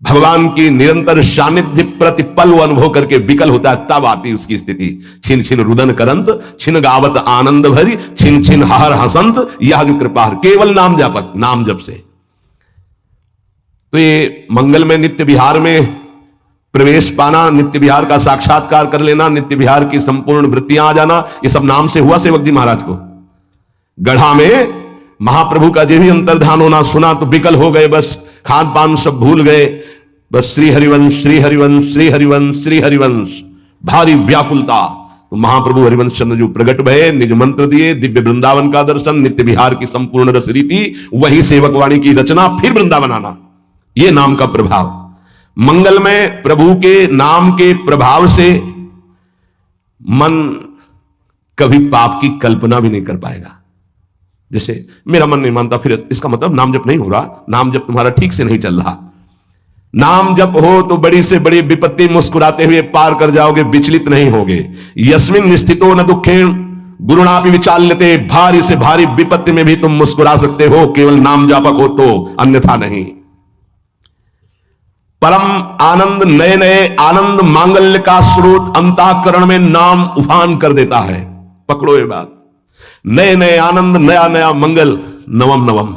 भगवान की निरंतर सानिध्य प्रतिपल वो अनुभव करके विकल होता है, तब आती उसकी स्थिति। छिन छिन रुदन करंत, छिन गावत आनंद भरी, छिन छिन हर हसंत, यह कृपा। केवल नाम जापक, नाम जप से। तो ये मंगल में नित्य विहार में प्रवेश पाना, नित्य विहार का साक्षात्कार कर लेना, नित्य विहार की संपूर्ण वृत्तियां आ जाना, ये सब नाम से हुआ सेवक जी महाराज को। गढ़ा में महाप्रभु का जो भी अंतर्धान होना सुना तो विकल हो गए, बस खान पान सब भूल गए। बस श्री हरिवंश श्री हरिवंश श्री हरिवंश श्री हरिवंश, भारी व्याकुलता। तो महाप्रभु हरिवंश चंद्र जी प्रकट भये, निज मंत्र दिए, दिव्य वृंदावन का दर्शन, नित्य विहार की संपूर्ण रस रीति, वही सेवकवाणी की रचना, फिर वृंदावन आना। यह नाम का प्रभाव। मंगल में प्रभु के नाम के प्रभाव से मन कभी पाप की कल्पना भी नहीं कर पाएगा। जैसे मेरा मन नहीं मानता, फिर इसका मतलब नाम जप नहीं हो रहा, नाम जप तुम्हारा ठीक से नहीं चल रहा। नाम जप हो तो बड़ी से बड़ी विपत्ति मुस्कुराते हुए पार कर जाओगे, विचलित नहीं होगे। यस्मिन स्थितो न दुखेण गुरुणापि विचाल्यते। भारी से भारी विपत्ति में भी तुम मुस्कुरा सकते हो, केवल नाम जापक हो तो, अन्यथा नहीं। परम आनंद, नए नए आनंद मांगल्य का स्रोत अंतःकरण में नाम उफान कर देता है। पकड़ो ये बात। नए नए आनंद, नया नया मंगल, नवम नवम,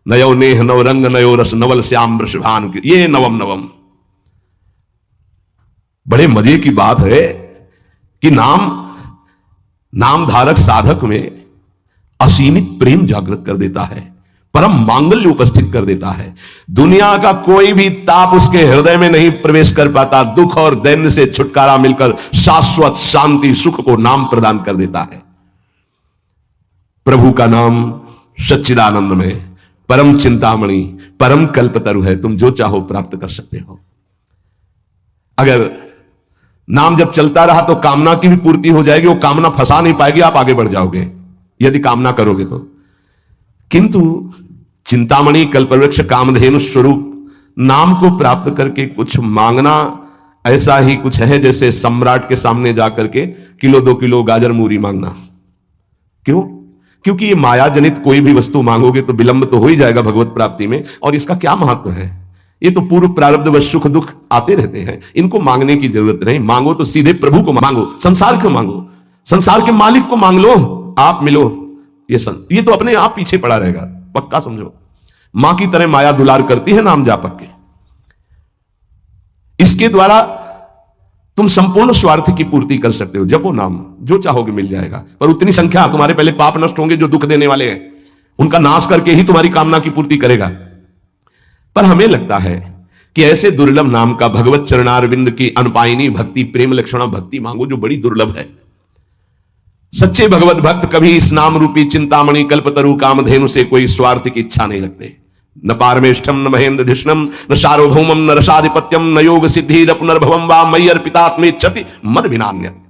नयो नेह नव रंग नयो रस, नवल श्याम वृषभान, ये नवम नवम। बड़े मजे की बात है कि नाम धारक साधक में असीमित प्रेम जागृत कर देता है, परम मांगल्य उपस्थित कर देता है। दुनिया का कोई भी ताप उसके हृदय में नहीं प्रवेश कर पाता। दुख और दैन्य से छुटकारा मिलकर शाश्वत शांति सुख को नाम प्रदान कर देता है। प्रभु का नाम सच्चिदानंद में परम चिंतामणि, परम कल्पतरु है। तुम जो चाहो प्राप्त कर सकते हो। अगर नाम जब चलता रहा तो कामना की भी पूर्ति हो जाएगी। वो कामना फंसा नहीं पाएगी, आप आगे बढ़ जाओगे यदि कामना करोगे तो। किंतु चिंतामणि, कल्पवृक्ष, कामधेनु स्वरूप नाम को प्राप्त करके कुछ मांगना ऐसा ही कुछ है जैसे सम्राट के सामने जाकर के किलो 2 किलो गाजर मूरी मांगना। क्यों? क्योंकि ये माया जनित कोई भी वस्तु मांगोगे तो विलंब तो हो ही जाएगा भगवत प्राप्ति में। और इसका क्या महत्व है? ये तो पूर्व प्रारब्ध व सुख दुख आते रहते हैं, इनको मांगने की जरूरत नहीं। मांगो तो सीधे प्रभु को मांगो, संसार को मांगो, संसार के मालिक को मांग लो, आप मिलो। ये तो अपने आप पीछे पड़ा रहेगा, पक्का समझो। मां की तरह माया दुलार करती है नाम जापक के। इसके द्वारा तुम संपूर्ण स्वार्थ की पूर्ति कर सकते हो। जपो नाम, जो चाहोगे मिल जाएगा। पर उतनी संख्या, तुम्हारे पहले पाप नष्ट होंगे जो दुख देने वाले हैं, उनका नाश करके ही तुम्हारी कामना की पूर्ति करेगा। पर हमें लगता है कि ऐसे दुर्लभ नाम का, भगवत चरणारविंद की अनपायनी भक्ति, प्रेम लक्षणा भक्ति मांगो जो बड़ी दुर्लभ है। सच्चे भगवत भक्त कभी इस नाम रूपी चिंतामणि कल्पतरु कामधेनु से कोई स्वार्थ की इच्छा नहीं रखते। न पारमेष्ठम न महेंद्र धिष्णम न सार्वभौमम न रसाधिपत्यम न योग सिद्धि न पुनर्भवम वा मयि अर्पितात्मेच्छति मद विनान्यत्।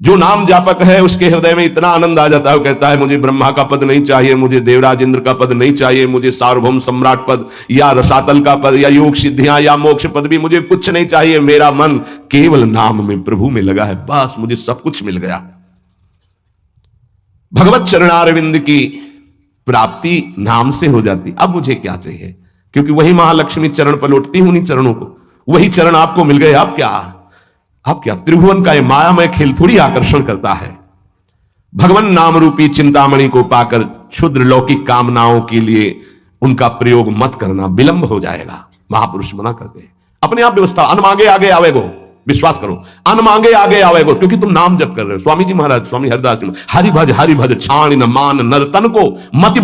जो नाम जापक है उसके हृदय में इतना आनंद आ जाता है, वो कहता है मुझे ब्रह्मा का पद नहीं चाहिए, मुझे देवराज इंद्र का पद नहीं चाहिए, मुझे सार्वभौम सम्राट पद या रसातल का पद या योग सिद्धियां या मोक्ष पद भी मुझे कुछ नहीं चाहिए। मेरा मन केवल नाम में प्रभु में लगा है, बस मुझे सब कुछ मिल गया। भगवत चरणारविंद की प्राप्ति नाम से हो जाती। अब मुझे क्या चाहिए, क्योंकि वही महालक्ष्मी चरण पर लौटती हूं उन्हीं चरणों को, वही चरण आपको मिल गए। अब क्या त्रिभुवन का ये मायामय खेल थोड़ी आकर्षण करता है। भगवान नाम रूपी चिंतामणि को पाकर क्षुद्र लौकिक कामनाओं के लिए उनका प्रयोग मत करना, विलंब हो जाएगा। महापुरुष मना करते हैं। अपने आप व्यवस्था, अन मांगे आगे आवेगो, विश्वास करो, अन मांगे आगे आवेगो, क्योंकि तुम नाम जप कर रहे हो। स्वामी जी महाराज, स्वामी हरिदास जी, हरि भज छाण न मान नर तन को, मति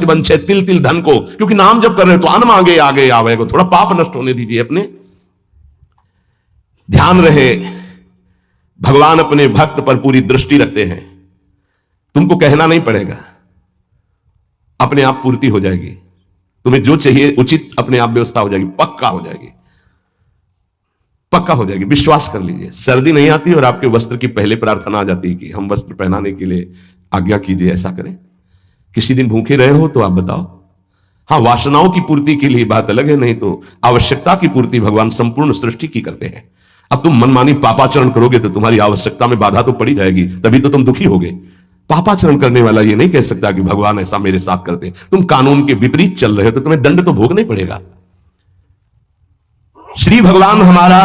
बंछे तिल तिल धन को, क्योंकि नाम जप कर रहे हो तो अन मांगे आगे आवेगो। थोड़ा पाप नष्ट होने दीजिए अपने। ध्यान रहे, भगवान अपने भक्त पर पूरी दृष्टि रखते हैं। तुमको कहना नहीं पड़ेगा, अपने आप पूर्ति हो जाएगी। तुम्हें जो चाहिए उचित अपने आप व्यवस्था हो जाएगी, पक्का हो जाएगी, पक्का हो जाएगी। विश्वास कर लीजिए। सर्दी नहीं आती और आपके वस्त्र की पहले प्रार्थना आ जाती है कि हम वस्त्र पहनाने के लिए आज्ञा कीजिए, ऐसा करें। किसी दिन भूखे रहे हो तो आप बताओ। हाँ, वासनाओं की पूर्ति के लिए बात अलग है, नहीं तो आवश्यकता की पूर्ति भगवान संपूर्ण सृष्टि की करते हैं। अब तुम मनमानी पापाचरण करोगे तो तुम्हारी आवश्यकता में बाधा तो पड़ी जाएगी, तभी तो तुम दुखी होगे। पापाचरण करने वाला ये नहीं कह सकता कि भगवान ऐसा मेरे साथ करते। तुम कानून के विपरीत चल रहे हो तो तुम्हें दंड तो भोगना ही पड़ेगा। श्री भगवान हमारा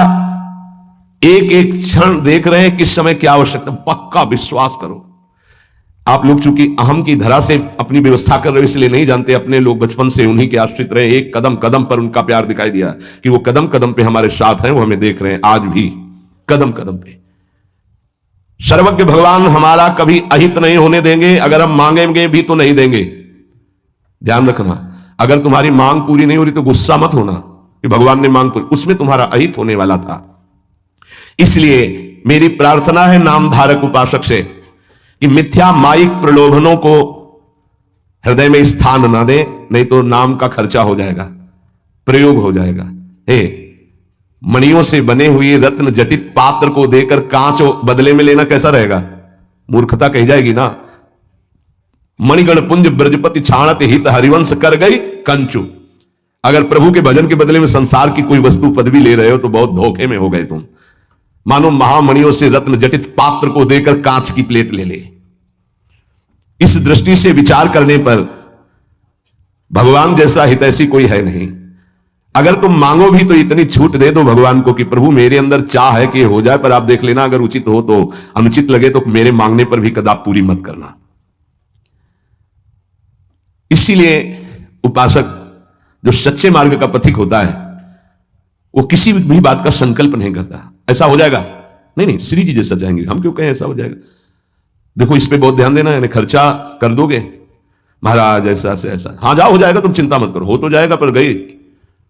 एक एक क्षण देख रहे हैं, किस समय क्या आवश्यकता। पक्का विश्वास करो। आप लोग चूंकि अहम की धरा से अपनी व्यवस्था कर रहे हो इसलिए नहीं जानते, अपने लोग बचपन से उन्हीं के आश्रित रहे। एक कदम कदम पर उनका प्यार दिखाई दिया कि वो कदम कदम पे हमारे साथ हैं, वो हमें देख रहे हैं आज भी कदम कदम पे। सर्वज्ञ भगवान हमारा कभी अहित नहीं होने देंगे, अगर हम मांगेंगे भी तो नहीं देंगे। ध्यान रखना, अगर तुम्हारी मांग पूरी नहीं हो रही तो गुस्सा मत होना कि भगवान ने मांग पूरी, उसमें तुम्हारा अहित होने वाला था। इसलिए मेरी प्रार्थना है नामधारक उपासक से कि मिथ्या माइक प्रलोभनों को हृदय में स्थान ना दे, नहीं तो नाम का खर्चा हो जाएगा, प्रयोग हो जाएगा। हे, मणियों से बने हुए रत्न जटित पात्र को देकर कांच बदले में लेना कैसा रहेगा? मूर्खता कही जाएगी ना। मणिगण पुंज ब्रजपति छाणत हित हरिवंश कर गई कंचु। अगर प्रभु के भजन के बदले में संसार की कोई वस्तु पदवी ले रहे हो तो बहुत धोखे में हो गए तुम। मानो महामणियों से रत्न जटित पात्र को देकर कांच की प्लेट ले ले। इस दृष्टि से विचार करने पर भगवान जैसा हितैषी कोई है नहीं। अगर तुम मांगो भी तो इतनी छूट दे दो भगवान को कि प्रभु मेरे अंदर चाह है कि हो जाए, पर आप देख लेना अगर उचित हो तो, अनुचित लगे तो मेरे मांगने पर भी कदाप पूरी मत करना। इसीलिए उपासक जो सच्चे मार्ग का पथिक होता है वो किसी भी बात का संकल्प नहीं करता ऐसा हो जाएगा, नहीं श्री जी जैसा चाहेंगे, हम क्यों कहें ऐसा हो जाएगा। देखो इस पे बहुत ध्यान देना, यानी खर्चा कर दोगे महाराज ऐसा से ऐसा, हाँ जाओ हो जाएगा, तुम चिंता मत करो, हो तो जाएगा पर गई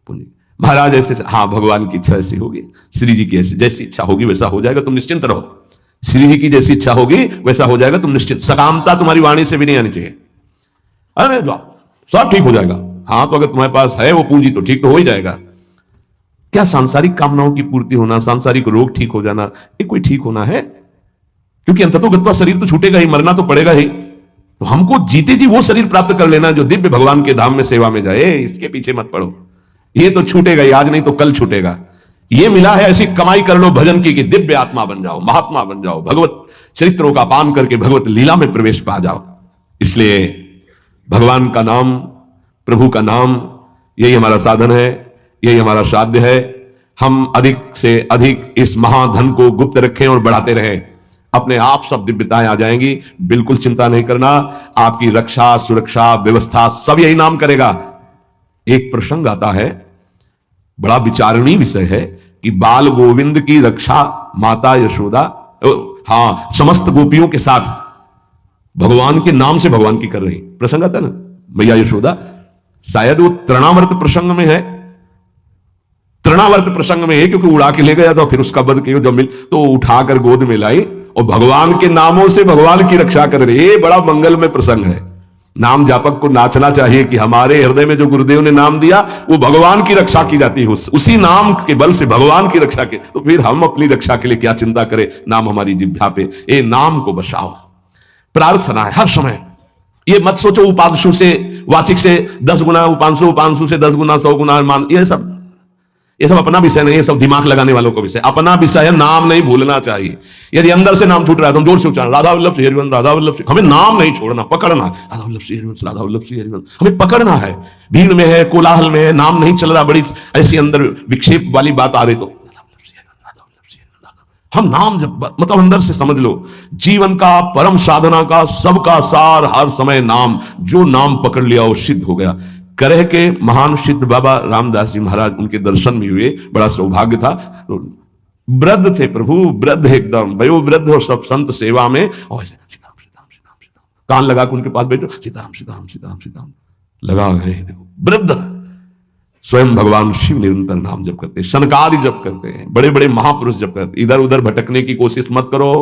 पूंजी। महाराज ऐसे, हाँ भगवान की इच्छा ऐसी होगी, श्री जी की ऐसी जैसी इच्छा होगी वैसा हो जाएगा, तुम निश्चिंत रहो। श्री जी की जैसी इच्छा होगी वैसा हो जाएगा, तुम निश्चिंत। सकामता तुम्हारी वाणी से भी नहीं आनी चाहिए। अरे सब ठीक हो जाएगा, हाँ तो अगर तुम्हारे पास है वो पूंजी तो ठीक तो हो ही जाएगा। क्या सांसारिक कामनाओं की पूर्ति होना, सांसारिक रोग ठीक हो जाना, ये कोई ठीक होना है? क्योंकि अंततोगत्वा शरीर तो छूटेगा ही, मरना तो पड़ेगा ही। तो हमको जीते जी वो शरीर प्राप्त कर लेना जो दिव्य भगवान के धाम में सेवा में जाए, इसके पीछे मत पड़ो। ये तो छूटेगा ही, आज नहीं तो कल छूटेगा। ये मिला है ऐसी कमाई कर लो भजन की कि दिव्य आत्मा बन जाओ, महात्मा बन जाओ, भगवत चरित्रों का पान करके भगवत लीला में प्रवेश पा जाओ। इसलिए भगवान का नाम, प्रभु का नाम, यही हमारा साधन है, यही हमारा साध्य है। हम अधिक से अधिक इस महाधन को गुप्त रखें और बढ़ाते रहें, अपने आप सब दिव्यताएं आ जाएंगी। बिल्कुल चिंता नहीं करना, आपकी रक्षा सुरक्षा व्यवस्था सब यही नाम करेगा। एक प्रसंग आता है, बड़ा विचारणीय विषय है कि बाल गोविंद की रक्षा माता यशोदा, हाँ समस्त गोपियों के साथ भगवान के नाम से भगवान की कर रही। प्रसंग आता है ना, मैया यशोदा, शायद वो तृणावर्त प्रसंग में है, तृणावर्त प्रसंग में है क्योंकि उड़ा के ले गया था, फिर उसका वध किया, जब मिल तो उठाकर गोद में लाई और भगवान के नामों से भगवान की रक्षा कर रहे। ये बड़ा मंगलमय प्रसंग है। नाम जापक को नाचना चाहिए कि हमारे हृदय में जो गुरुदेव ने नाम दिया वो भगवान की रक्षा की जाती है, उसी नाम के बल से भगवान की रक्षा के। तो फिर हम अपनी रक्षा के लिए क्या चिंता करें। नाम हमारी जिह्वा पे, ये नाम को बचाओ। प्रार्थना है हर समय। ये मत सोचो उपांशु से वाचिक से 10 गुना उपांशु, उपांशु से 10 गुना 100 गुना मान, ये सब अपना विषय नहीं है। सब दिमाग लगाने वालों का विषय। अपना विषय है नाम नहीं भूलना चाहिए। यदि अंदर से नाम छूट रहा है तो हम जोर से उच्चारण राधा वल्लभ श्री हरिवंश, राधा वल्लभ श्री। हमें नाम नहीं छोड़ना, पकड़ना। राधा वल्लभ श्री हरिवंश, राधा वल्लभ श्री हरिवंश हमें पकड़ना है। भीड़ में है, कोलाहल में है, नाम नहीं चल रहा, बड़ी ऐसी अंदर विक्षेप वाली बात आ रही तो हम नाम जब मतलब अंदर से समझ लो, जीवन का परम साधना का सबका सार हर समय नाम। जो नाम पकड़ लिया वो सिद्ध हो गया। करह के महान सिद्ध बाबा रामदास जी महाराज, उनके दर्शन भी हुए, बड़ा सौभाग्य था। तो वृद्ध थे प्रभु, वृद्ध एकदम वयोवृद्ध, और सब संत सेवा में। और सीताराम सीताराम सीताराम सीताराम कान लगा के उनके पास बैठो, सीताराम सीताराम सीताराम सीताराम लगा गए। देखो वृद्ध, स्वयं भगवान शिव निरंतर नाम जप करते, शनकादि जप करते हैं, बड़े बड़े महापुरुष जप करते। इधर उधर भटकने की कोशिश मत करो।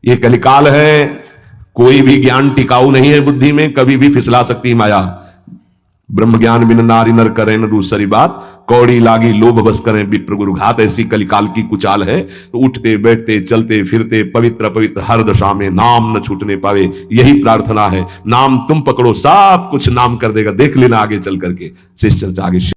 ये कलिकाल है, कोई भी ज्ञान टिकाऊ नहीं है बुद्धि में, कभी भी फिसला सकती माया। ब्रह्म ज्ञान बिन नारी नर करें न दूसरी बात, कौड़ी लागी लोभ बस करें विप्र गुरु घात। ऐसी कलिकाल की कुचाल है। तो उठते बैठते चलते फिरते पवित्र पवित्र हर दशा में नाम न छूटने पावे, यही प्रार्थना है। नाम तुम पकड़ो, सब कुछ नाम कर देगा। देख लेना आगे चल करके। शिष्य चर्चा आगे।